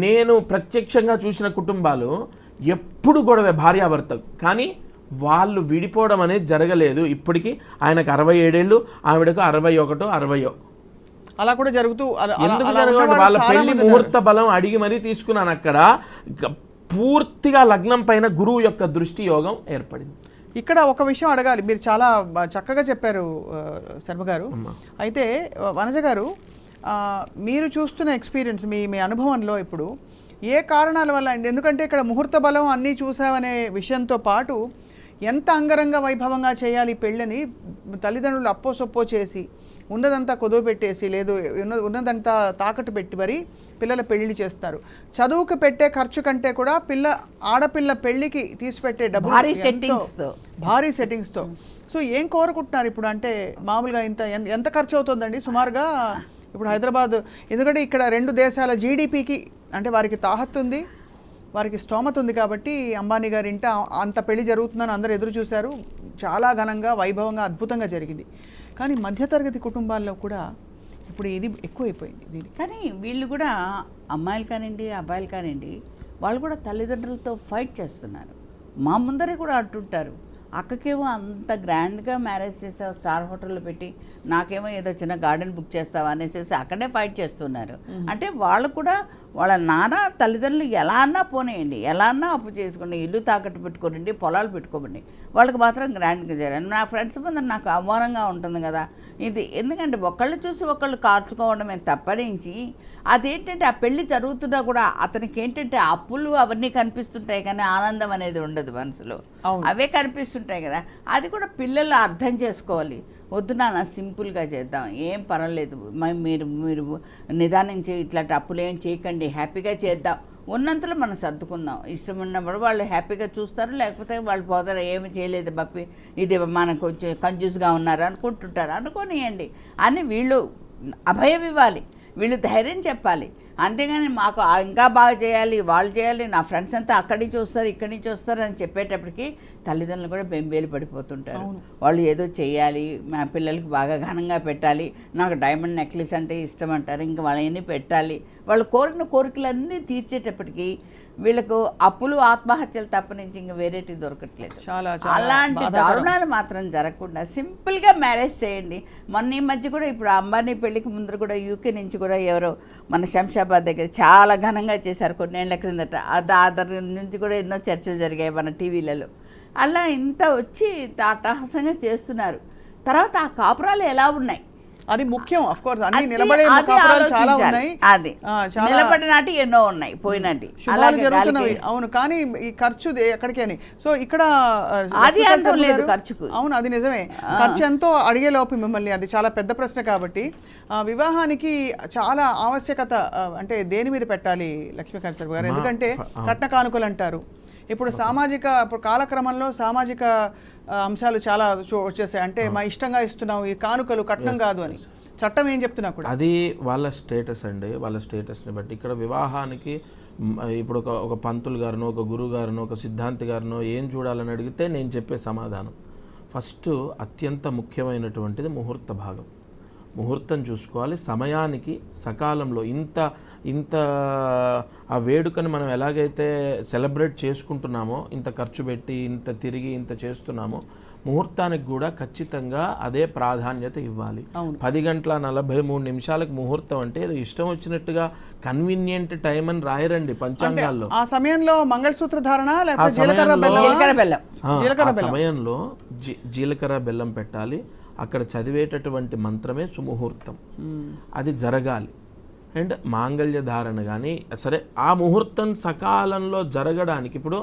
నేను ప్రత్యక్షంగా చూసిన కుటుంబాలు ఎప్పుడు గొడవే భార్యాభర్తకు, కానీ వాళ్ళు విడిపోవడం అనేది జరగలేదు. ఇప్పటికీ ఆయనకు 67 ఏళ్ళు, ఆవిడకు 61, 60. అలా కూడా జరుగుతూ ఎందుకు జరగదు? వాళ్ళ పెళ్లి ముహూర్త బలం అడిగి మరీ తీసుకున్నాను. అక్కడ పూర్తిగా లగ్నం పైన గురువు యొక్క దృష్టి యోగం ఏర్పడింది. ఇక్కడ ఒక విషయం అడగాలి. మీరు చాలా చక్కగా చెప్పారు శర్మ గారు. అయితే వనజ గారు, మీరు చూస్తున్న ఎక్స్పీరియన్స్, మీ అనుభవంలో ఇప్పుడు ఏ కారణాల వల్ల అండి? ఎందుకంటే ఇక్కడ ముహూర్త బలం అన్నీ చూసామనే విషయంతో పాటు ఎంత అంగరంగ వైభవంగా చేయాలి పెళ్ళని తల్లిదండ్రులు అప్పో సొప్పో చేసి ఉన్నదంతా కొదవ పెట్టేసి, లేదు ఉన్నదంతా తాకట్టు పెట్టి మరి పిల్లల పెళ్లి చేస్తారు. చదువుకు పెట్టే ఖర్చు కంటే కూడా ఆడపిల్ల పెళ్లికి తీసిపెట్టే డబ్బు భారీ సెట్టింగ్స్తో. సో ఏం కోరుకుంటున్నారు ఇప్పుడు? అంటే మామూలుగా ఎంత ఖర్చు అవుతుందండి సుమారుగా ఇప్పుడు హైదరాబాద్? ఎందుకంటే ఇక్కడ 2 దేశాల జీడిపికి అంటే వారికి తాహత్తు ఉంది, వారికి స్తోమత ఉంది. కాబట్టి అంబానీ గారి ఇంట అంత పెళ్లి జరుగుతుందని అందరూ ఎదురు చూశారు. చాలా ఘనంగా, వైభవంగా, అద్భుతంగా జరిగింది. కానీ మధ్యతరగతి కుటుంబాల్లో కూడా ఇప్పుడు ఇది ఎక్కువైపోయింది దీనికి. కానీ వీళ్ళు కూడా అమ్మాయిలు కానివ్వండి, అబ్బాయిలు కానివ్వండి, వాళ్ళు కూడా తల్లిదండ్రులతో ఫైట్ చేస్తున్నారు. మా ముందరే కూడా అంటుంటారు, అక్కకేమో అంత గ్రాండ్గా మ్యారేజ్ చేసావు, స్టార్ హోటల్లో పెట్టి, నాకేమో ఏదో చిన్న గార్డెన్ బుక్ చేస్తావా అనేసి అక్కడే ఫైట్ చేస్తున్నారు. అంటే వాళ్ళు కూడా వాళ్ళ నాన్న తల్లిదండ్రులు ఎలా అన్నా పోనీయండి, ఎలా అన్నా అప్పు చేసుకోండి, ఇల్లు తాకట్టు పెట్టుకోండి, పొలాలు పెట్టుకోండి, వాళ్ళకి మాత్రం గ్రాండ్గా చేయాలి. నా ఫ్రెండ్స్ ముందు నాకు అవమానంగా ఉంటుంది కదా ఇది. ఎందుకంటే ఒకళ్ళు చూసి ఒకళ్ళు కార్చుకోవడమే తప్పనించి అదేంటంటే ఆ పెళ్లి జరుగుతున్నా కూడా అతనికి ఏంటంటే అప్పులు అవన్నీ కనిపిస్తుంటాయి కానీ ఆనందం అనేది ఉండదు మనసులో, అవే కనిపిస్తుంటాయి కదా. అది కూడా పిల్లలు అర్థం చేసుకోవాలి. వద్దు నాన్న సింపుల్గా చేద్దాం, ఏం పర్వాలేదు, మీరు మీరు నిదానించి ఇట్లాంటి అప్పులు ఏం చేయకండి, హ్యాపీగా చేద్దాం, ఉన్నంతలో మనం సర్దుకుందాం, ఇష్టం ఉన్నప్పుడు వాళ్ళు హ్యాపీగా చూస్తారు, లేకపోతే వాళ్ళు పోతారు, ఏమి చేయలేదు బప్పి ఇది మనకు కొంచెం కన్ఫ్యూజ్గా ఉన్నారు అనుకుంటుంటారు, అనుకోనియండి అని వీళ్ళు అభయం ఇవ్వాలి, వీళ్ళు ధైర్యం చెప్పాలి. అంతేగాని మాకు ఇంకా బాగా చేయాలి, వాళ్ళు చేయాలి, నా ఫ్రెండ్స్ అంతా అక్కడి నుంచి వస్తారు ఇక్కడి నుంచి వస్తారు అని చెప్పేటప్పటికి తల్లిదండ్రులు కూడా బెంబేలు పడిపోతుంటారు. వాళ్ళు ఏదో చేయాలి, మా పిల్లలకి బాగా ఘనంగా పెట్టాలి, నాకు డైమండ్ నెక్లెస్ అంటే ఇష్టం అంటారు, ఇంకా వాళ్ళని పెట్టాలి, వాళ్ళు కోరిన కోరికలన్నీ తీర్చేటప్పటికి వీళ్ళకు అప్పులు ఆత్మహత్యలు తప్ప నుంచి ఇంకా వేరేటి దొరకట్లేదు. అలాంటి దారుణాలు మాత్రం జరగకుండా సింపుల్గా మ్యారేజ్ చేయండి. మొన్న ఈ మధ్య కూడా ఇప్పుడు అంబానీ పెళ్లికి ముందర కూడా యూకే నుంచి కూడా ఎవరో మన శంషాబాద్ దగ్గర చాలా ఘనంగా చేశారు కొన్నేళ్ల క్రిందట. దాని నుంచి కూడా ఎన్నో చర్చలు జరిగాయి మన టీవీలలో. అలా ఇంత వచ్చి అట్టహాసంగా చేస్తున్నారు. తర్వాత ఆ కాపురాలు ఎలా ఉన్నాయి అది ముఖ్యం. ఆఫ్ కోర్స్ అన్ని నిలబడే కాపురాలు చాలా ఉన్నాయి, అది నిలబడినట్టు ఎన్నో ఉన్నాయి, పోయినట్టు జరుగుతున్నవి. అవును, కానీ ఈ ఖర్చు ఎక్కడికి అని. సో ఇక్కడ అది అంతం లేదు ఖర్చుకు. అవును, అది నిజమే. ఖర్చు ఎంతో అడిగే లోపు మిమ్మల్ని, అది చాలా పెద్ద ప్రశ్న. కాబట్టి వివాహానికి చాలా ఆవశ్యకత అంటే దేని మీద పెట్టాలి లక్ష్మీకాంత్ సార్ గారు? ఎందుకంటే కట్న కానుకలు అంటారు. ఇప్పుడు ఇప్పుడు కాలక్రమంలో సామాజిక అంశాలు చాలా వచ్చేసాయి. అంటే మా ఇష్టంగా ఇస్తున్నాం, ఈ కానుకలు కట్నం కాదు అని చట్టం ఏం చెప్తున్నా కూడా అది వాళ్ళ స్టేటస్ అండి, వాళ్ళ స్టేటస్ని బట్టి. ఇక్కడ వివాహానికి ఇప్పుడు ఒక పంతులు గారినో, ఒక గురువు గారినో, ఒక సిద్ధాంతి గారినో ఏం చూడాలని అడిగితే నేను చెప్పే సమాధానం ఫస్ట్ అత్యంత ముఖ్యమైనటువంటిది ముహూర్త భాగం. ముహూర్తం చూసుకోవాలి, సమయానికి సకాలంలో ఇంత ఆ వేడుకని మనం ఎలాగైతే సెలబ్రేట్ చేసుకుంటున్నామో, ఇంత ఖర్చు పెట్టి ఇంత తిరిగి ఇంత చేస్తున్నామో, ముహూర్తానికి కూడా ఖచ్చితంగా అదే ప్రాధాన్యత ఇవ్వాలి. 10:43 ముహూర్తం అంటే ఏదో ఇష్టం వచ్చినట్టుగా కన్వీనియంట్ టైం అని రాయరండి పంచాంగాల్లో. ఆ సమయంలో మంగళసూత్ర ధారణ, సమయంలో జీలకర్ర బెల్లం పెట్టాలి. అక్కడ చదివేటటువంటి మంత్రమే సుముహూర్తం, అది జరగాలి. అండ్ మాంగళ్య ధారణ కానీ సరే, ఆ ముహూర్తం సకాలంలో జరగడానికి ఇప్పుడు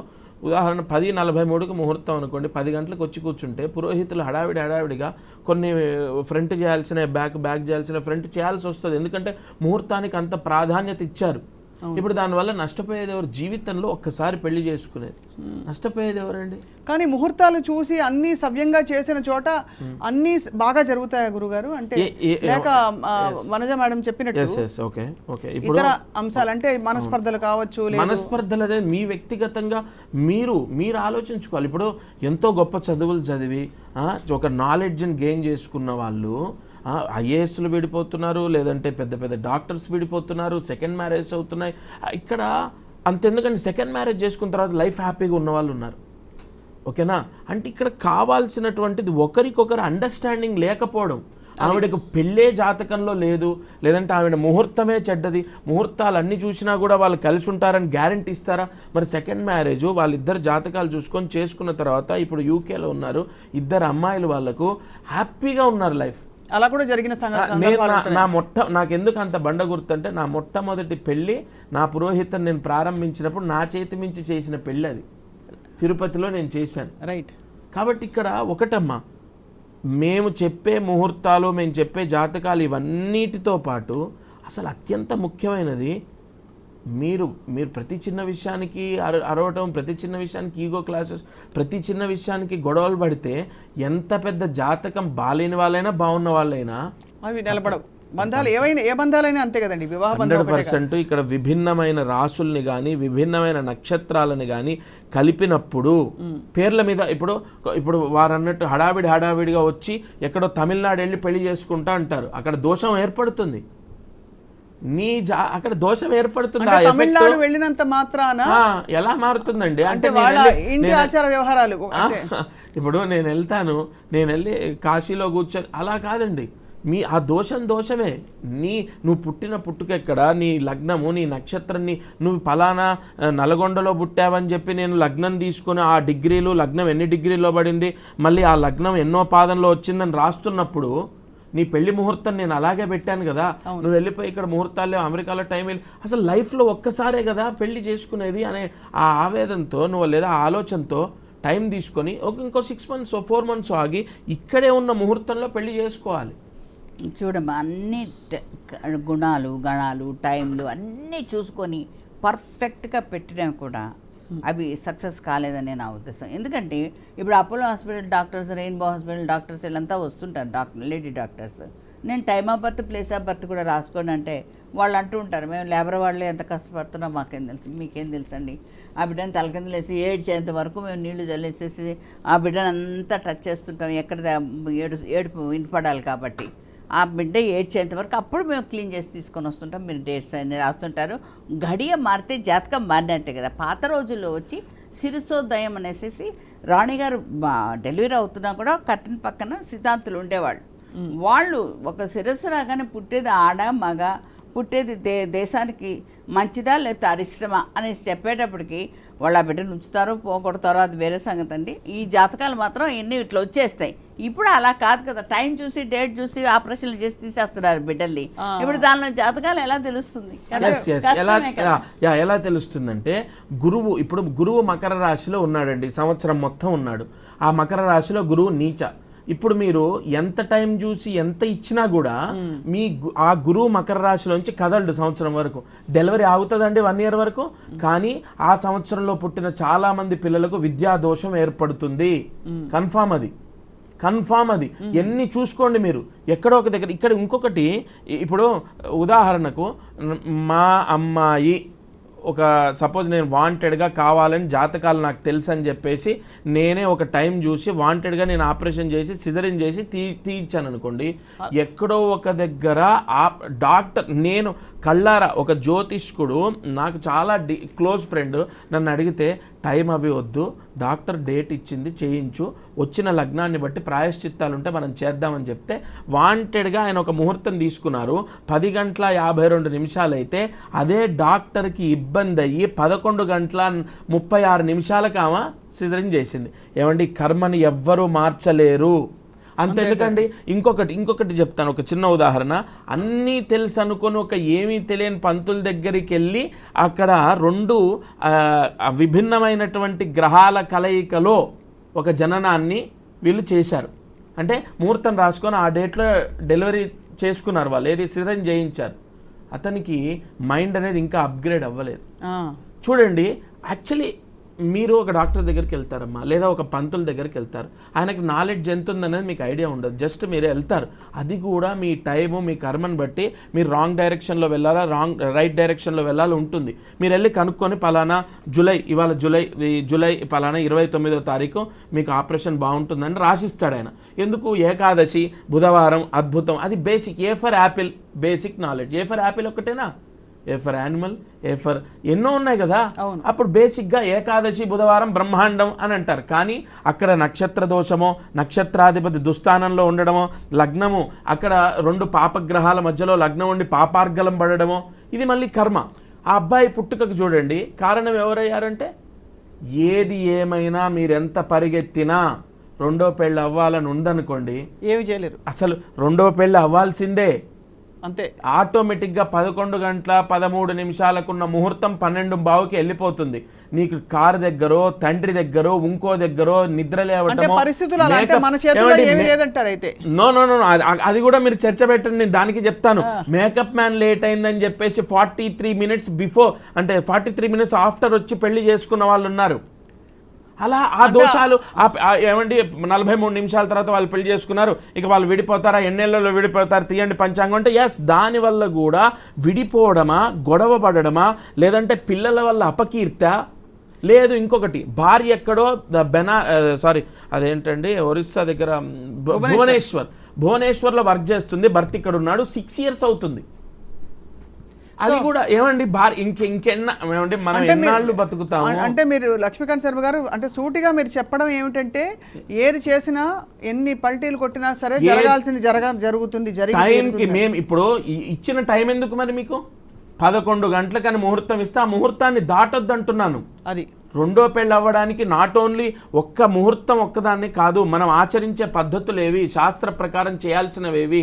ఉదాహరణ 10:43కి ముహూర్తం అనుకోండి, 10 గంటలకు వచ్చి కూర్చుంటే పురోహితులు హడావిడిగా కొన్ని ఫ్రంట్ చేయాల్సిన బ్యాక్ చేయాల్సిన ఫ్రంట్ చేయాల్సి వస్తుంది. ఎందుకంటే ముహూర్తానికి అంత ప్రాధాన్యత ఇచ్చారు. ఇప్పుడు దానివల్ల నష్టపోయేది ఎవరు? జీవితంలో ఒక్కసారి పెళ్లి చేసుకునేది, నష్టపోయేది ఎవరండి? కానీ ముహూర్తాలు చూసి అన్ని సవ్యంగా చేసిన చోట అన్ని బాగా జరుగుతాయా గురుగారు? అంటే లేక వనజ మేడం చెప్పినట్టు ఇతర అంశాలు అంటే మనస్పర్ధలు కావచ్చు. మనస్పర్ధలు అనేది మీ వ్యక్తిగతంగా మీరు ఆలోచించుకోవాలి. ఇప్పుడు ఎంతో గొప్ప చదువులు చదివి ఒక నాలెడ్జ్ని గెయిన్ చేసుకున్న వాళ్ళు ఐఏఎస్లు విడిపోతున్నారు, లేదంటే పెద్ద పెద్ద డాక్టర్స్ విడిపోతున్నారు, సెకండ్ మ్యారేజ్ అవుతున్నాయి. ఇక్కడ అంతెందుకంటే సెకండ్ మ్యారేజ్ చేసుకున్న తర్వాత లైఫ్ హ్యాపీగా ఉన్న వాళ్ళు ఉన్నారు. ఓకేనా? అంటే ఇక్కడ కావాల్సినటువంటిది ఒకరికొకరు అండర్స్టాండింగ్ లేకపోవడం. ఆవిడకు పెళ్ళే జాతకంలో లేదు, లేదంటే ఆవిడ ముహూర్తమే చెడ్డది, ముహూర్తాలు అన్నీ చూసినా కూడా వాళ్ళు కలిసి ఉంటారని గ్యారంటీ ఇస్తారా? మరి సెకండ్ మ్యారేజ్ వాళ్ళిద్దరు జాతకాలు చూసుకొని చేసుకున్న తర్వాత ఇప్పుడు యూకేలో ఉన్నారు, ఇద్దరు అమ్మాయిలు, వాళ్ళకు హ్యాపీగా ఉన్నారు లైఫ్. అలా కూడా జరిగిన నాకెందుకు అంత బండ గుర్తుంటే, నా మొట్టమొదటి పెళ్ళి నా పురోహితం నేను ప్రారంభించినప్పుడు నా చేతి మించి చేసిన పెళ్ళి అది తిరుపతిలో నేను చేశాను. రైట్. కాబట్టి ఇక్కడ ఒకటమ్మా, మేము చెప్పే ముహూర్తాలు, మేము చెప్పే జాతకాలు ఇవన్నిటితో పాటు అసలు అత్యంత ముఖ్యమైనది మీరు ప్రతి చిన్న విషయానికి అరవటం, ప్రతి చిన్న విషయానికి ఈగో క్లాసెస్, ప్రతి చిన్న విషయానికి గొడవలు పడితే ఎంత పెద్ద జాతకం బాలేని వాళ్ళైనా బాగున్న వాళ్ళైనా అవి నిలబడవు. బంధాలు ఏ బంధాలైనా అంతే కదండి. వివాహం 100% ఇక్కడ విభిన్నమైన రాసుల్ని కానీ విభిన్నమైన నక్షత్రాలని కానీ కలిపినప్పుడు పేర్ల మీద ఇప్పుడు వారు అన్నట్టు హడావిడిగా వచ్చి ఎక్కడో తమిళనాడు వెళ్ళి పెళ్లి చేసుకుంటా అంటారు, అక్కడ దోషం ఏర్పడుతుంది. అక్కడ దోషం ఏర్పడుతుంది. అంటే తమిళనాడు వెళ్ళినంత మాత్రాన ఎలా మారుతుందండి అంటే వాళ్ళ ఇంటి ఆచార వ్యవహారాలు ఇప్పుడు నేను వెళ్తాను, నేను వెళ్ళి కాశీలో కూర్చొని అలా కాదండి. ఆ దోషమే. నువ్వు పుట్టిన పుట్టుకెక్కడ, నీ లగ్నము, నీ నక్షత్రాన్ని, నువ్వు ఫలానా నల్గొండలో పుట్టావని చెప్పి నేను లగ్నం తీసుకొని ఆ డిగ్రీలు, లగ్నం ఎన్ని డిగ్రీలో పడింది, మళ్ళీ ఆ లగ్నం ఎన్నో పాదంలో వచ్చిందని రాస్తున్నప్పుడు నీ పెళ్లి ముహూర్తం నేను అలాగే పెట్టాను కదా, నువ్వు వెళ్ళిపోయి ఇక్కడ ముహూర్తాలు అమెరికాలో టైం వెళ్ళి అసలు లైఫ్లో ఒక్కసారే కదా పెళ్లి చేసుకునేది అనే ఆ ఆవేదనతో నువ్వు లేదా ఆలోచనతో టైం తీసుకొని ఇంకో 6 months 4 months ఆగి ఇక్కడే ఉన్న ముహూర్తంలో పెళ్లి చేసుకోవాలి. చూడమ్మా, అన్ని గుణాలు, గణాలు, టైంలు అన్నీ చూసుకొని పర్ఫెక్ట్గా పెట్టినా కూడా అవి సక్సెస్ కాలేదని నా ఉద్దేశం. ఎందుకంటే ఇప్పుడు Apollo hospital doctors, rainbow hospital doctors వీళ్ళంతా వస్తుంటారు, లేడీ డాక్టర్స్. నేను time of birth, place of birth కూడా రాసుకోండి అంటే వాళ్ళు అంటూ ఉంటారు, మేము లేబర్ వాళ్ళే ఎంత కష్టపడుతున్నాం మాకేం తెలుసు, మీకేం తెలుసండి. ఆ బిడ్డను తలకిందులేసి ఏడ్చేంత వరకు మేము నీళ్లు జల్లేసేసి ఆ బిడ్డను అంతా టచ్ చేస్తుంటాం, ఎక్కడ ఏడుపు వినపడాలి కాబట్టి. ఆ బిడ్డ ఏడ్చేంత వరకు అప్పుడు మేము క్లీన్ చేసి తీసుకొని వస్తుంటాం. మీరు డేట్స్ అన్నీ రాస్తుంటారు. గడియ మారితే జాతకం మారినట్టే కదా. పాత రోజుల్లో వచ్చి శిరసోదయం అనేసి రాణిగారు డెలివరీ అవుతున్నా కూడా కట్టిన పక్కన సిద్ధాంతులు ఉండేవాళ్ళు. వాళ్ళు ఒక శిరస్సు రాగానే పుట్టేది ఆడ మగ, పుట్టేది దేశానికి మంచిదా లేకపోతే అరిష్టమా అనేసి చెప్పేటప్పటికి వాళ్ళు ఆ బిడ్డను ఉంచుతారో పోగొడతారో అది వేరే సంగతి అండి. ఈ జాతకాలు మాత్రం ఎన్ని ఇట్లా వచ్చేస్తాయి. ఇప్పుడు అలా కాదు కదా, టైం చూసి డేట్ చూసి ఆపరేషన్లు చేసి తీసేస్తున్నారు బిడ్డల్ని. ఇప్పుడు దానిలో జాతకాలు ఎలా తెలుస్తుంది? ఎలా తెలుస్తుందంటే గురువు మకర రాశిలో ఉన్నాడండి, సంవత్సరం మొత్తం ఉన్నాడు. ఆ మకర రాశిలో గురువు నీచ. ఇప్పుడు మీరు ఎంత టైం చూసి ఎంత ఇచ్చినా కూడా ఆ గురువు మకర రాశిలోంచి కదలడు సంవత్సరం వరకు. డెలివరీ ఆగుతుందండి 1 year వరకు, కానీ ఆ సంవత్సరంలో పుట్టిన చాలా మంది పిల్లలకు విద్యా దోషం ఏర్పడుతుంది. కన్ఫామ్ అది ఎన్ని చూసుకోండి మీరు ఎక్కడో ఒక దగ్గర. ఇక్కడ ఇంకొకటి, ఇప్పుడు ఉదాహరణకు మా అమ్మాయి ఒక సపోజ్ నేను వాంటెడ్గా కావాలని జాతకాలు నాకు తెలుసు అని చెప్పేసి నేనే ఒక టైం చూసి వాంటెడ్గా నేను ఆపరేషన్ చేసి సిజరిన్ చేసి తీయించాను అనుకోండి, ఎక్కడో ఒక దగ్గర ఆ డాక్టర్, నేను కళ్ళారా ఒక జ్యోతిష్కుడు నాకు చాలా క్లోజ్ ఫ్రెండ్ నన్ను అడిగితే టైం అవి వద్దు, డాక్టర్ డేట్ ఇచ్చింది చేయించు, వచ్చిన లగ్నాన్ని బట్టి ప్రాయశ్చిత్తాలుంటే మనం చేద్దామని చెప్తే వాంటెడ్గా ఆయన ఒక ముహూర్తం తీసుకున్నారు. 10:52 అయితే అదే డాక్టర్కి ఇబ్బంది అయ్యి 11:36 ఆమె సిజరిన్ చేసింది. ఏమండి, కర్మని ఎవ్వరూ మార్చలేరు. అంతెందుకండి, ఇంకొకటి చెప్తాను, ఒక చిన్న ఉదాహరణ. అన్నీ తెలుసు అనుకొని ఒక ఏమీ తెలియని పంతుల దగ్గరికి వెళ్ళి అక్కడ 2 విభిన్నమైనటువంటి గ్రహాల కలయికలో ఒక జననాన్ని వీళ్ళు చేశారు. అంటే ముహూర్తం రాసుకొని ఆ డేట్లో డెలివరీ చేసుకున్నారు వాళ్ళు, ఏది సిజరిన్ చేయించారు. అతనికి మైండ్ అనేది ఇంకా అప్గ్రేడ్ అవ్వలేదు. చూడండి, యాక్చువల్లీ మీరు ఒక డాక్టర్ దగ్గరికి వెళ్తారమ్మా, లేదా ఒక పంతుల దగ్గరికి వెళ్తారు, ఆయనకు నాలెడ్జ్ ఎంత ఉందనేది మీకు ఐడియా ఉండదు. జస్ట్ మీరు వెళ్తారు, అది కూడా మీ టైము మీ కర్మను బట్టి మీరు రాంగ్ డైరెక్షన్లో వెళ్ళాలా రైట్ డైరెక్షన్లో వెళ్ళాలి ఉంటుంది. మీరు వెళ్ళి కనుక్కొని పలానా జూలై పలానా 29వ తారీఖు మీకు ఆపరేషన్ బాగుంటుందని రాసిస్తాడు ఆయన. ఎందుకు? ఏకాదశి, బుధవారం, అద్భుతం. అది basic. A for apple basic knowledge. A for apple ఒక్కటేనా? A for animal, A for ఎన్నో ఉన్నాయి కదా. అప్పుడు బేసిక్గా ఏకాదశి, బుధవారం, బ్రహ్మాండం అని అంటారు. కానీ అక్కడ నక్షత్ర దోషమో, నక్షత్రాధిపతి దుస్థానంలో ఉండడమో, లగ్నము అక్కడ 2 పాపగ్రహాల మధ్యలో లగ్నం ఉండి పాపార్గలం పడడమో, ఇది మళ్ళీ కర్మ. ఆ అబ్బాయి పుట్టుకకు చూడండి కారణం ఎవరయ్యారంటే, ఏది ఏమైనా మీరెంత పరిగెత్తినా 2వ పెళ్ళి అవ్వాలని ఉందనుకోండి, ఏమి చేయలేరు. అసలు 2వ పెళ్ళి అవ్వాల్సిందే అంతే. ఆటోమేటిక్గా 11:13 ముహూర్తం 12:15కి వెళ్ళిపోతుంది. నీకు కారు దగ్గరో, తండ్రి దగ్గరో, ఇంకో దగ్గరో నిద్ర లేవటమో, నో అది కూడా మీరు చర్చ పెట్టండి. నేను దానికి చెప్తాను. మేకప్ మ్యాన్ లేట్ అయిందని చెప్పేసి 43 minutes బిఫోర్, అంటే 43 minutes ఆఫ్టర్ వచ్చి పెళ్లి చేసుకున్న వాళ్ళు ఉన్నారు. అలా ఆ దోషాలు ఏమండి 43 నిమిషాల తర్వాత వాళ్ళు పెళ్లి చేసుకున్నారు, ఇక వాళ్ళు విడిపోతారా, ఎన్నేళ్లలో విడిపోతారు, తీయండి పంచాంగం అంటే ఎస్. దానివల్ల కూడా విడిపోవడమా, గొడవ పడడమా, లేదంటే పిల్లల వల్ల అపకీర్త, లేదు ఇంకొకటి భార్య ఎక్కడో అదేంటండి ఒరిస్సా దగ్గర భువనేశ్వర్లో వర్క్ చేస్తుంది, భర్త ఇక్కడ ఉన్నాడు, 6 years అవుతుంది. అది కూడా ఏమండి ఏమంటే మనం ఎన్నాళ్ళు బతుకుతాము. అంటే మీరు లక్ష్మీకాంత్ శర్మ గారు అంటే సూటిగా మీరు చెప్పడం ఏమిటంటే ఏది చేసినా ఎన్ని పల్టీలు కొట్టినా సరే జరగాల్సింది జరుగుతుంది. టైంకి మేము ఇప్పుడు ఇచ్చిన టైం ఎందుకు మరి మీకు 11 గంటలకని ముహూర్తం ఇస్తే ఆ ముహూర్తాన్ని దాటొద్దు అంటున్నాను. అది రెండో పెళ్ళి అవ్వడానికి నాట్ ఓన్లీ ఒక్క ముహూర్తం ఒక్కదాన్ని కాదు, మనం ఆచరించే పద్ధతులు ఏవి, శాస్త్ర ప్రకారం చేయాల్సినవేవి,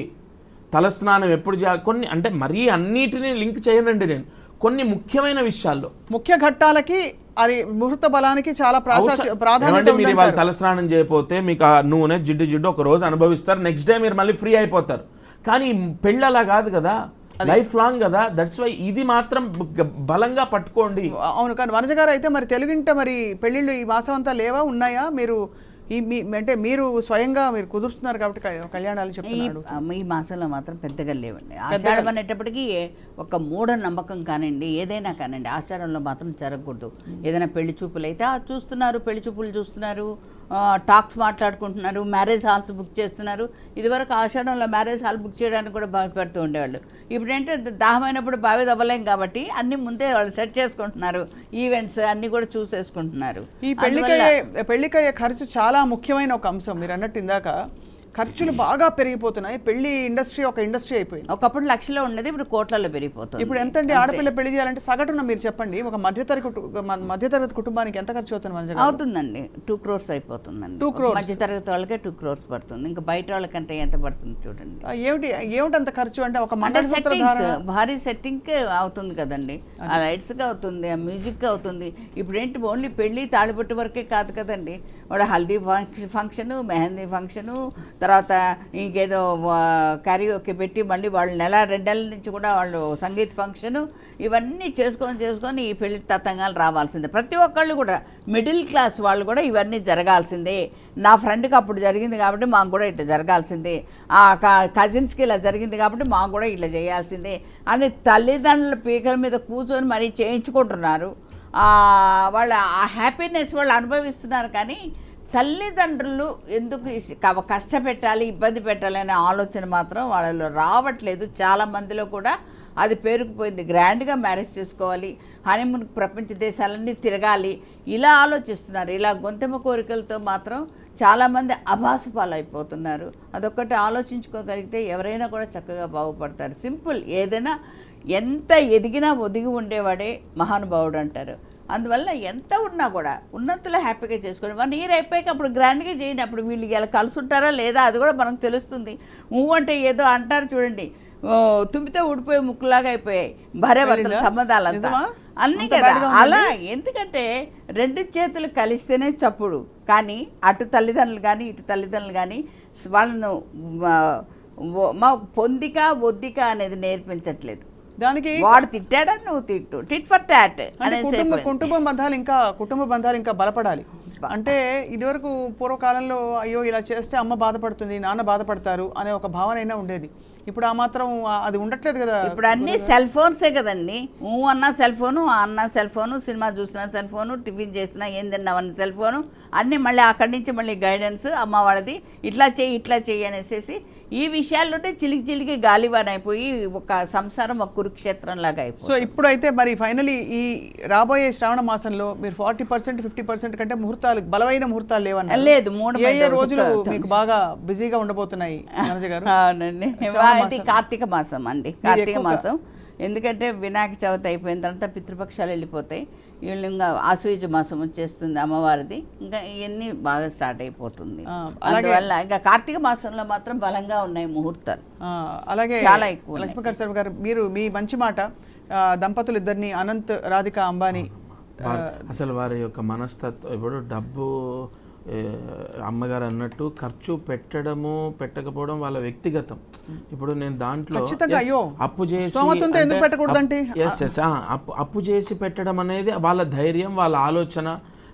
తలస్నానం ఎప్పుడు చేయాలి, కొన్ని అంటే మరీ అన్నిటినీ లింక్ చేయనండి నేను, కొన్ని ముఖ్యమైన విషయాల్లో ముఖ్య ఘట్టాలకి అది ముహూర్త బలానికి చాలా ప్రాధాన్యత మీరు ఇవాళ తలస్నానం చేయకపోతే మీకు ఆ నూనె జిడ్డు ఒక రోజు అనుభవిస్తారు, నెక్స్ట్ డే మీరు మళ్ళీ ఫ్రీ అయిపోతారు. కానీ పెళ్ళి అలా కాదు కదా, లైఫ్ లాంగ్ కదా. దట్స్ వై ఇది మాత్రం బలంగా పట్టుకోండి. అవును. కానీ వనజ గారు అయితే మరి తెలుగింట మరి పెళ్ళిళ్ళు ఈ మాసం అంతా లేవా, ఉన్నాయా? మీరు అంటే మీరు స్వయంగా మీరు కుదురుతున్నారు కాబట్టి కళ్యాణాలు చెప్తున్నారు. ఈ మాసంలో మాత్రం పెద్దగా లేవండి. ఆషాఢం అనేటప్పటికీ ఒక మూఢ నమ్మకం కానివ్వండి, ఏదైనా కానివ్వండి, ఆషాఢంలో మాత్రం జరగకూడదు. ఏదైనా పెళ్లి చూపులు అయితే చూస్తున్నారు, పెళ్లి చూపులు చూస్తున్నారు, టాక్స్ మాట్లాడుకుంటున్నారు, మ్యారేజ్ హాల్స్ బుక్ చేస్తున్నారు. ఇదివరకు ఆషాఢంలో మ్యారేజ్ హాల్ బుక్ చేయడానికి కూడా బాధపడుతూ ఉండేవాళ్ళు. ఇప్పుడు ఏంటంటే దాహమైనప్పుడు బావి దవ్వలేం కాబట్టి అన్ని ముందే వాళ్ళు సెట్ చేసుకుంటున్నారు, ఈవెంట్స్ అన్ని కూడా చూసేసుకుంటున్నారు. ఈ పెళ్లికయ్యే ఖర్చు చాలా ముఖ్యమైన ఒక అంశం. మీరు అన్నట్టు ఇందాక ఖర్చులు బాగా పెరిగిపోతున్నాయి. పెళ్లి ఇండస్ట్రీ ఒక ఇండస్ట్రీ అయిపోయింది. ఒకప్పుడు లక్షలో ఉండేది, ఇప్పుడు కోట్లలో పెరిగిపోతుంది. ఇప్పుడు ఎంతండి ఆడపిల్ల పెళ్లి చేయాలంటే సగటున మీరు చెప్పండి, ఒక మధ్యతరగతి కుటుంబానికి ఎంత ఖర్చు అవుతుంది? అవుతుందండి 2 crores అయిపోతుందండి. 2 crores మధ్యతరగతి వాళ్ళకే 2 crores పడుతుంది. ఇంకా బయట వాళ్ళకంటే ఎంత పడుతుంది చూడండి. ఏమిటి అంత ఖర్చు అంటే? ఒక భారీ సెట్టింగ్ అవుతుంది కదండి, ఆ లైట్స్ కి అవుతుంది, ఆ మ్యూజిక్ కి అవుతుంది. ఇప్పుడు ఏంటి ఓన్లీ పెళ్లి తాళిబొట్టు వరకే కాదు కదండి, వాడు హల్దీ ఫంక్షను, మెహందీ ఫంక్షను, తర్వాత ఇంకేదో క్యారియోకే పెట్టి మళ్ళీ వాళ్ళు 1-2 నెలల నుంచి కూడా వాళ్ళు సంగీత ఫంక్షను, ఇవన్నీ చేసుకొని ఈ పెళ్లి తతంగాలు రావాల్సిందే. ప్రతి ఒక్కళ్ళు కూడా మిడిల్ క్లాస్ వాళ్ళు కూడా ఇవన్నీ జరగాల్సిందే. నా ఫ్రెండ్కి అప్పుడు జరిగింది కాబట్టి మాకు కూడా ఇట్లా జరగాల్సిందే, ఆ కజిన్స్కి ఇలా జరిగింది కాబట్టి మాకు కూడా ఇట్లా చేయాల్సిందే అని తల్లిదండ్రుల పీకల మీద కూర్చొని మరీ చేయించుకుంటున్నారు. వాళ్ళ ఆ హ్యాపీనెస్ వాళ్ళు అనుభవిస్తున్నారు. కానీ తల్లిదండ్రులు ఎందుకు కష్టపెట్టాలి, ఇబ్బంది పెట్టాలి అనే ఆలోచన మాత్రం వాళ్ళలో రావట్లేదు. చాలా మందిలో కూడా అది పేరుకుపోయింది. గ్రాండ్గా మ్యారేజ్ చేసుకోవాలి, హనీమూన్ ప్రపంచ దేశాలన్నీ తిరగాలి, ఇలా ఆలోచిస్తున్నారు. ఇలా గొంతెమ్మ కోరికలతో మాత్రం చాలామంది అభాసుపాలైపోతున్నారు. అదొక్కటి ఆలోచించుకోగలిగితే ఎవరైనా కూడా చక్కగా బాగుపడతారు. సింపుల్, ఏదైనా ఎంత ఎదిగినా ఒదిగి ఉండేవాడే మహానుభావుడు అంటారు. అందువల్ల ఎంత ఉన్నా కూడా ఉన్నంతలో హ్యాపీగా చేసుకోండి. 1 year అయిపోయాక అప్పుడు గ్రాండ్గా చేయండి. అప్పుడు వీళ్ళు ఇలా కలిసి ఉంటారా లేదా అది కూడా మనకు తెలుస్తుంది. అంటే ఏదో అంటారు చూడండి, తుమ్మితే ఊడిపోయే ముక్కులాగా అయిపోయాయి భార్యాభర్తల సంబంధాలంతా అన్నీ కదా. అలా ఎందుకంటే 2 చేతులు కలిస్తేనే చప్పుడు. కానీ అటు తల్లిదండ్రులు కానీ ఇటు తల్లిదండ్రులు కానీ వాళ్ళను పొందిక ఒద్దిక అనేది నేర్పించట్లేదు. దానికి వాడు తిట్టాడా నువ్వు తిట్టు, టిట్ ఫర్ టాట్. కుటుంబ బంధాలు ఇంకా బలపడాలి. అంటే ఇదివరకు పూర్వకాలంలో అయ్యో ఇలా చేస్తే అమ్మ బాధపడుతుంది, నాన్న బాధపడతారు అనే ఒక భావన అయినా ఉండేది. ఇప్పుడు ఆ మాత్రం అది ఉండట్లేదు కదా. ఇప్పుడు అన్ని సెల్ ఫోన్సే కదండి. అన్నా సెల్ ఫోను, అన్నా సెల్ ఫోను, సినిమా చూసినా సెల్ ఫోను, టిఫిన్ చేసినా ఏం తిన్నావని సెల్ ఫోను, అన్నీ మళ్ళీ అక్కడి నుంచి మళ్ళీ గైడెన్స్ అమ్మ వాళ్ళది, ఇట్లా చెయ్యి అనేసి ఈ విషయాల్లోనే చిలికి గాలివాన్ అయిపోయి ఒక సంసారం ఒక కురుక్షేత్రం లాగా అయిపోయి. సో ఇప్పుడైతే మరి ఫైనలీ ఈ రాబోయే శ్రావణ మాసంలో మీరు 40% 50% కంటే ముహూర్తాలు బలమైన ముహూర్తాలు లేవన్నా? లేదు, 3 రోజులు మీకు బాగా బిజీగా ఉండబోతున్నాయి మనజ గారు? అవునండి, కార్తీక మాసం అండి. కార్తీక మాసం ఎందుకంటే వినాయక చవితి అయిపోయిన తర్వాత పితృపక్షాలు వెళ్ళిపోతాయి. వీళ్ళు ఇంకా ఆశ్వయుజ మాసం వచ్చేస్తుంది అమ్మవారిది, ఇంకా ఇవన్నీ బాగా స్టార్ట్ అయిపోతుంది. అందువల్ల ఇంకా కార్తీక మాసంలో మాత్రం బలంగా ఉన్నాయి ముహూర్తాలు, అలాగే చాలా ఎక్కువ. లక్ష్మీకాంత్ శర్మ గారు, మీరు మీ మంచి మాట, దంపతులు ఇద్దరిని అనంత్ రాధిక అంబానీ, అసలు వారి యొక్క మనస్తత్వం, ఇప్పుడు డబ్బు అమ్మగారు అన్నట్టు ఖర్చు పెట్టడము పెట్టకపోవడం వాళ్ళ వ్యక్తిగతం. ఇప్పుడు నేను దాంట్లో అప్పు చేసి అప్పు చేసి పెట్టడం అనేది వాళ్ళ ధైర్యం, వాళ్ళ ఆలోచన.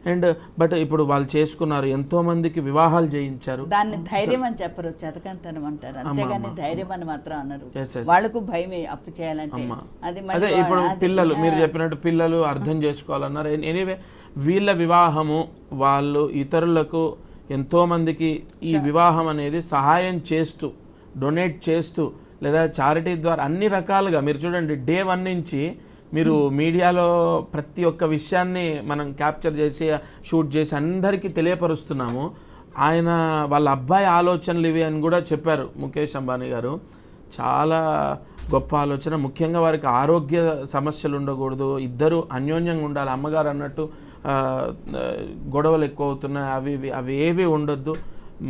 అండ్ బట్ ఇప్పుడు వాళ్ళు చేసుకున్నారు, ఎంతో మందికి వివాహాలు చేయించారు. దాన్ని ధైర్యం అని చెప్పరు, చతకంతనం అంటారు, అంతేగాని ధైర్యం అని మాత్రం అన్నారు. వాళ్ళకు భయమే అప్పు చేయాలంటే. అదే ఇప్పుడు పిల్లలు, మీరు చెప్పినట్టు పిల్లలు అర్థం చేసుకోవాలన్నారు. ఎనీవే వీళ్ళ వివాహము, వాళ్ళు ఇతరులకు ఎంతో మందికి ఈ వివాహం అనేది సహాయం చేస్తూ, డొనేట్ చేస్తూ లేదా చారిటీ ద్వారా అన్ని రకాలుగా మీరు చూడండి డే 1 నుంచి మీరు మీడియాలో ప్రతి ఒక్క విషయాన్ని మనం క్యాప్చర్ చేసి షూట్ చేసి అందరికీ తెలియపరుస్తున్నాము. ఆయన వాళ్ళ అబ్బాయి ఆలోచనలు ఇవి అని కూడా చెప్పారు ముఖేష్ అంబానీ గారు. చాలా గొప్ప ఆలోచన. ముఖ్యంగా వారికి ఆరోగ్య సమస్యలు ఉండకూడదు, ఇద్దరు అన్యోన్యంగా ఉండాలి. అమ్మగారు అన్నట్టు గొడవలు ఎక్కువ అవుతున్నాయి, అవి ఏవి ఉండొద్దు.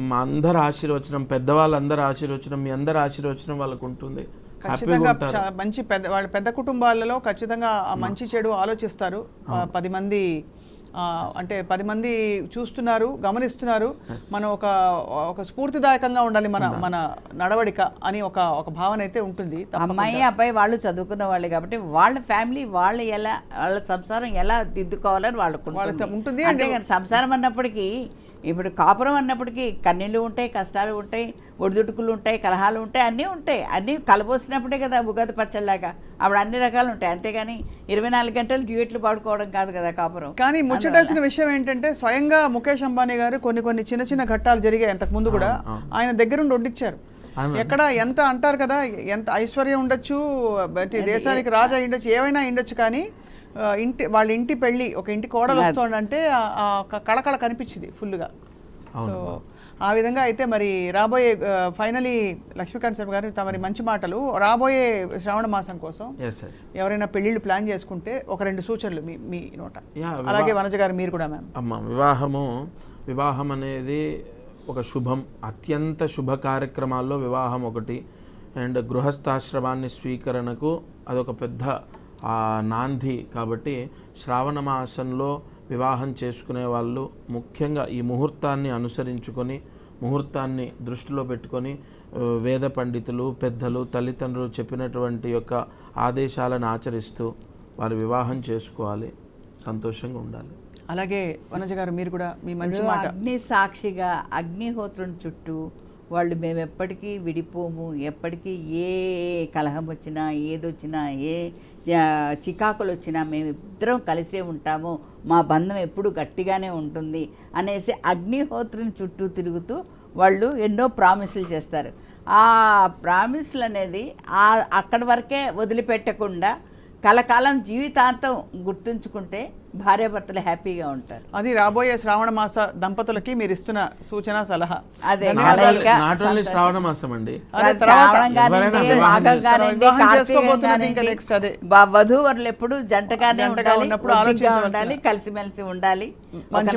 మా అందరి ఆశీర్వచనం, పెద్దవాళ్ళందరి ఆశీర్వచనం, మీ అందరి ఆశీర్వచనం వాళ్ళకు ఉంటుంది. ఖచ్చితంగా మంచి వాళ్ళ పెద్ద కుటుంబాలలో ఖచ్చితంగా ఆ మంచి చెడు ఆలోచిస్తారు. 10 మంది అంటే 10 మంది చూస్తున్నారు, గమనిస్తున్నారు. మనం ఒక స్ఫూర్తిదాయకంగా ఉండాలి మన నడవడిక అని ఒక భావన అయితే ఉంటుంది. అమ్మాయి అబ్బాయి వాళ్ళు చదువుకున్న వాళ్ళు కాబట్టి వాళ్ళ ఫ్యామిలీ వాళ్ళు ఎలా వాళ్ళ సంసారం ఎలా దిద్దుకోవాలని వాళ్ళకు ఉంటుంది. అంటే సంసారం అన్నప్పటికీ ఇప్పుడు కాపురం అన్నప్పటికీ కన్నీళ్ళు ఉంటాయి, కష్టాలు ఉంటాయి, ఒడిదుడుకులు ఉంటాయి, కలహాలు ఉంటాయి, అన్నీ ఉంటాయి. అన్నీ కలబోసినప్పుడే కదా ఉగాది పచ్చళ్ళలాగా అప్పుడు అన్ని రకాలు ఉంటాయి. అంతేగాని 24 గంటలు డ్యూయెట్లు పాడుకోవడం కాదు కదా కాపురం. కానీ ముచ్చటేసిన విషయం ఏంటంటే స్వయంగా ముఖేష్ అంబానీ గారు కొన్ని చిన్న ఘట్టాలు జరిగాయి అంతకు ముందు కూడా ఆయన దగ్గరుండి వండించారు. ఎక్కడ ఎంత అంటారు కదా, ఎంత ఐశ్వర్యం ఉండొచ్చు, దేశానికి రాజు అయి ఉండొచ్చు, ఏమైనా ఉండొచ్చు, కానీ వాళ్ళ ఇంటి పెళ్ళి ఒక ఇంటి కోడలు వస్తుందంటే కళకళ కనిపించింది ఫుల్గా. సో ఆ విధంగా అయితే మరి రాబోయే ఫైనలీ లక్ష్మీకాంత్ శర్మ గారు తమరి మంచి మాటలు. రాబోయే శ్రావణ మాసం కోసం ఎవరైనా పెళ్ళిళ్ళు ప్లాన్ చేసుకుంటే ఒక 2 సూచనలు మీ నోట. అలాగే వనజ గారు మీరు కూడా. మ్యామ్, వివాహం అనేది ఒక శుభం, అత్యంత శుభ కార్యక్రమాల్లో వివాహం ఒకటి. అండ్ గృహస్థాశ్రమాన్ని స్వీకరణకు అదొక పెద్ద నాంది. కాబట్టి శ్రావణ మాసంలో వివాహం చేసుకునే వాళ్ళు ముఖ్యంగా ఈ ముహూర్తాన్ని అనుసరించుకొని, ముహూర్తాన్ని దృష్టిలో పెట్టుకొని వేద పండితులు, పెద్దలు, తల్లిదండ్రులు చెప్పినటువంటి యొక్క ఆదేశాలను ఆచరిస్తూ వారు వివాహం చేసుకోవాలి, సంతోషంగా ఉండాలి. అలాగే వనజ గారు మీరు కూడా మీ మంచి మాట. అగ్ని సాక్షిగా అగ్నిహోత్రం చుట్టూ వాళ్ళు మేము ఎప్పటికీ విడిపోము, ఎప్పటికీ ఏ కలహం వచ్చినా, ఏదొచ్చినా, ఏ చికాకులు వచ్చినా మేమిద్దరం కలిసే ఉంటాము, మా బంధం ఎప్పుడు గట్టిగానే ఉంటుంది అనేసి అగ్నిహోత్రుని చుట్టూ తిరుగుతూ వాళ్ళు ఎన్నో ప్రామిసులు చేస్తారు. ఆ ప్రామిసులు అనేది అక్కడి వరకే వదిలిపెట్టకుండా కలకాలం జీవితాంతం గుర్తుంచుకుంటే భార్యాభర్తలు హ్యాపీగా ఉంటారు. అది రాబోయే శ్రావణ మాస దంపతులకి మీరు ఇస్తున్న సూచన, సలహా. అదే శ్రావణ మాసం అండి, వధూవరులు ఎప్పుడు జంటగానే ఉండాలి, కలిసిమెలిసి ఉండాలి,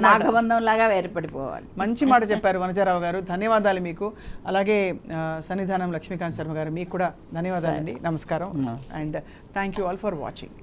నాగబంధం లాగా ఏర్పడిపోవాలి. మంచి మాట చెప్పారు వనజారావు గారు, ధన్యవాదాలు మీకు. అలాగే సన్నిధానం లక్ష్మీకాంత్ శర్మ గారు మీకు కూడా ధన్యవాదాలండి. నమస్కారం. And thank you all for watching.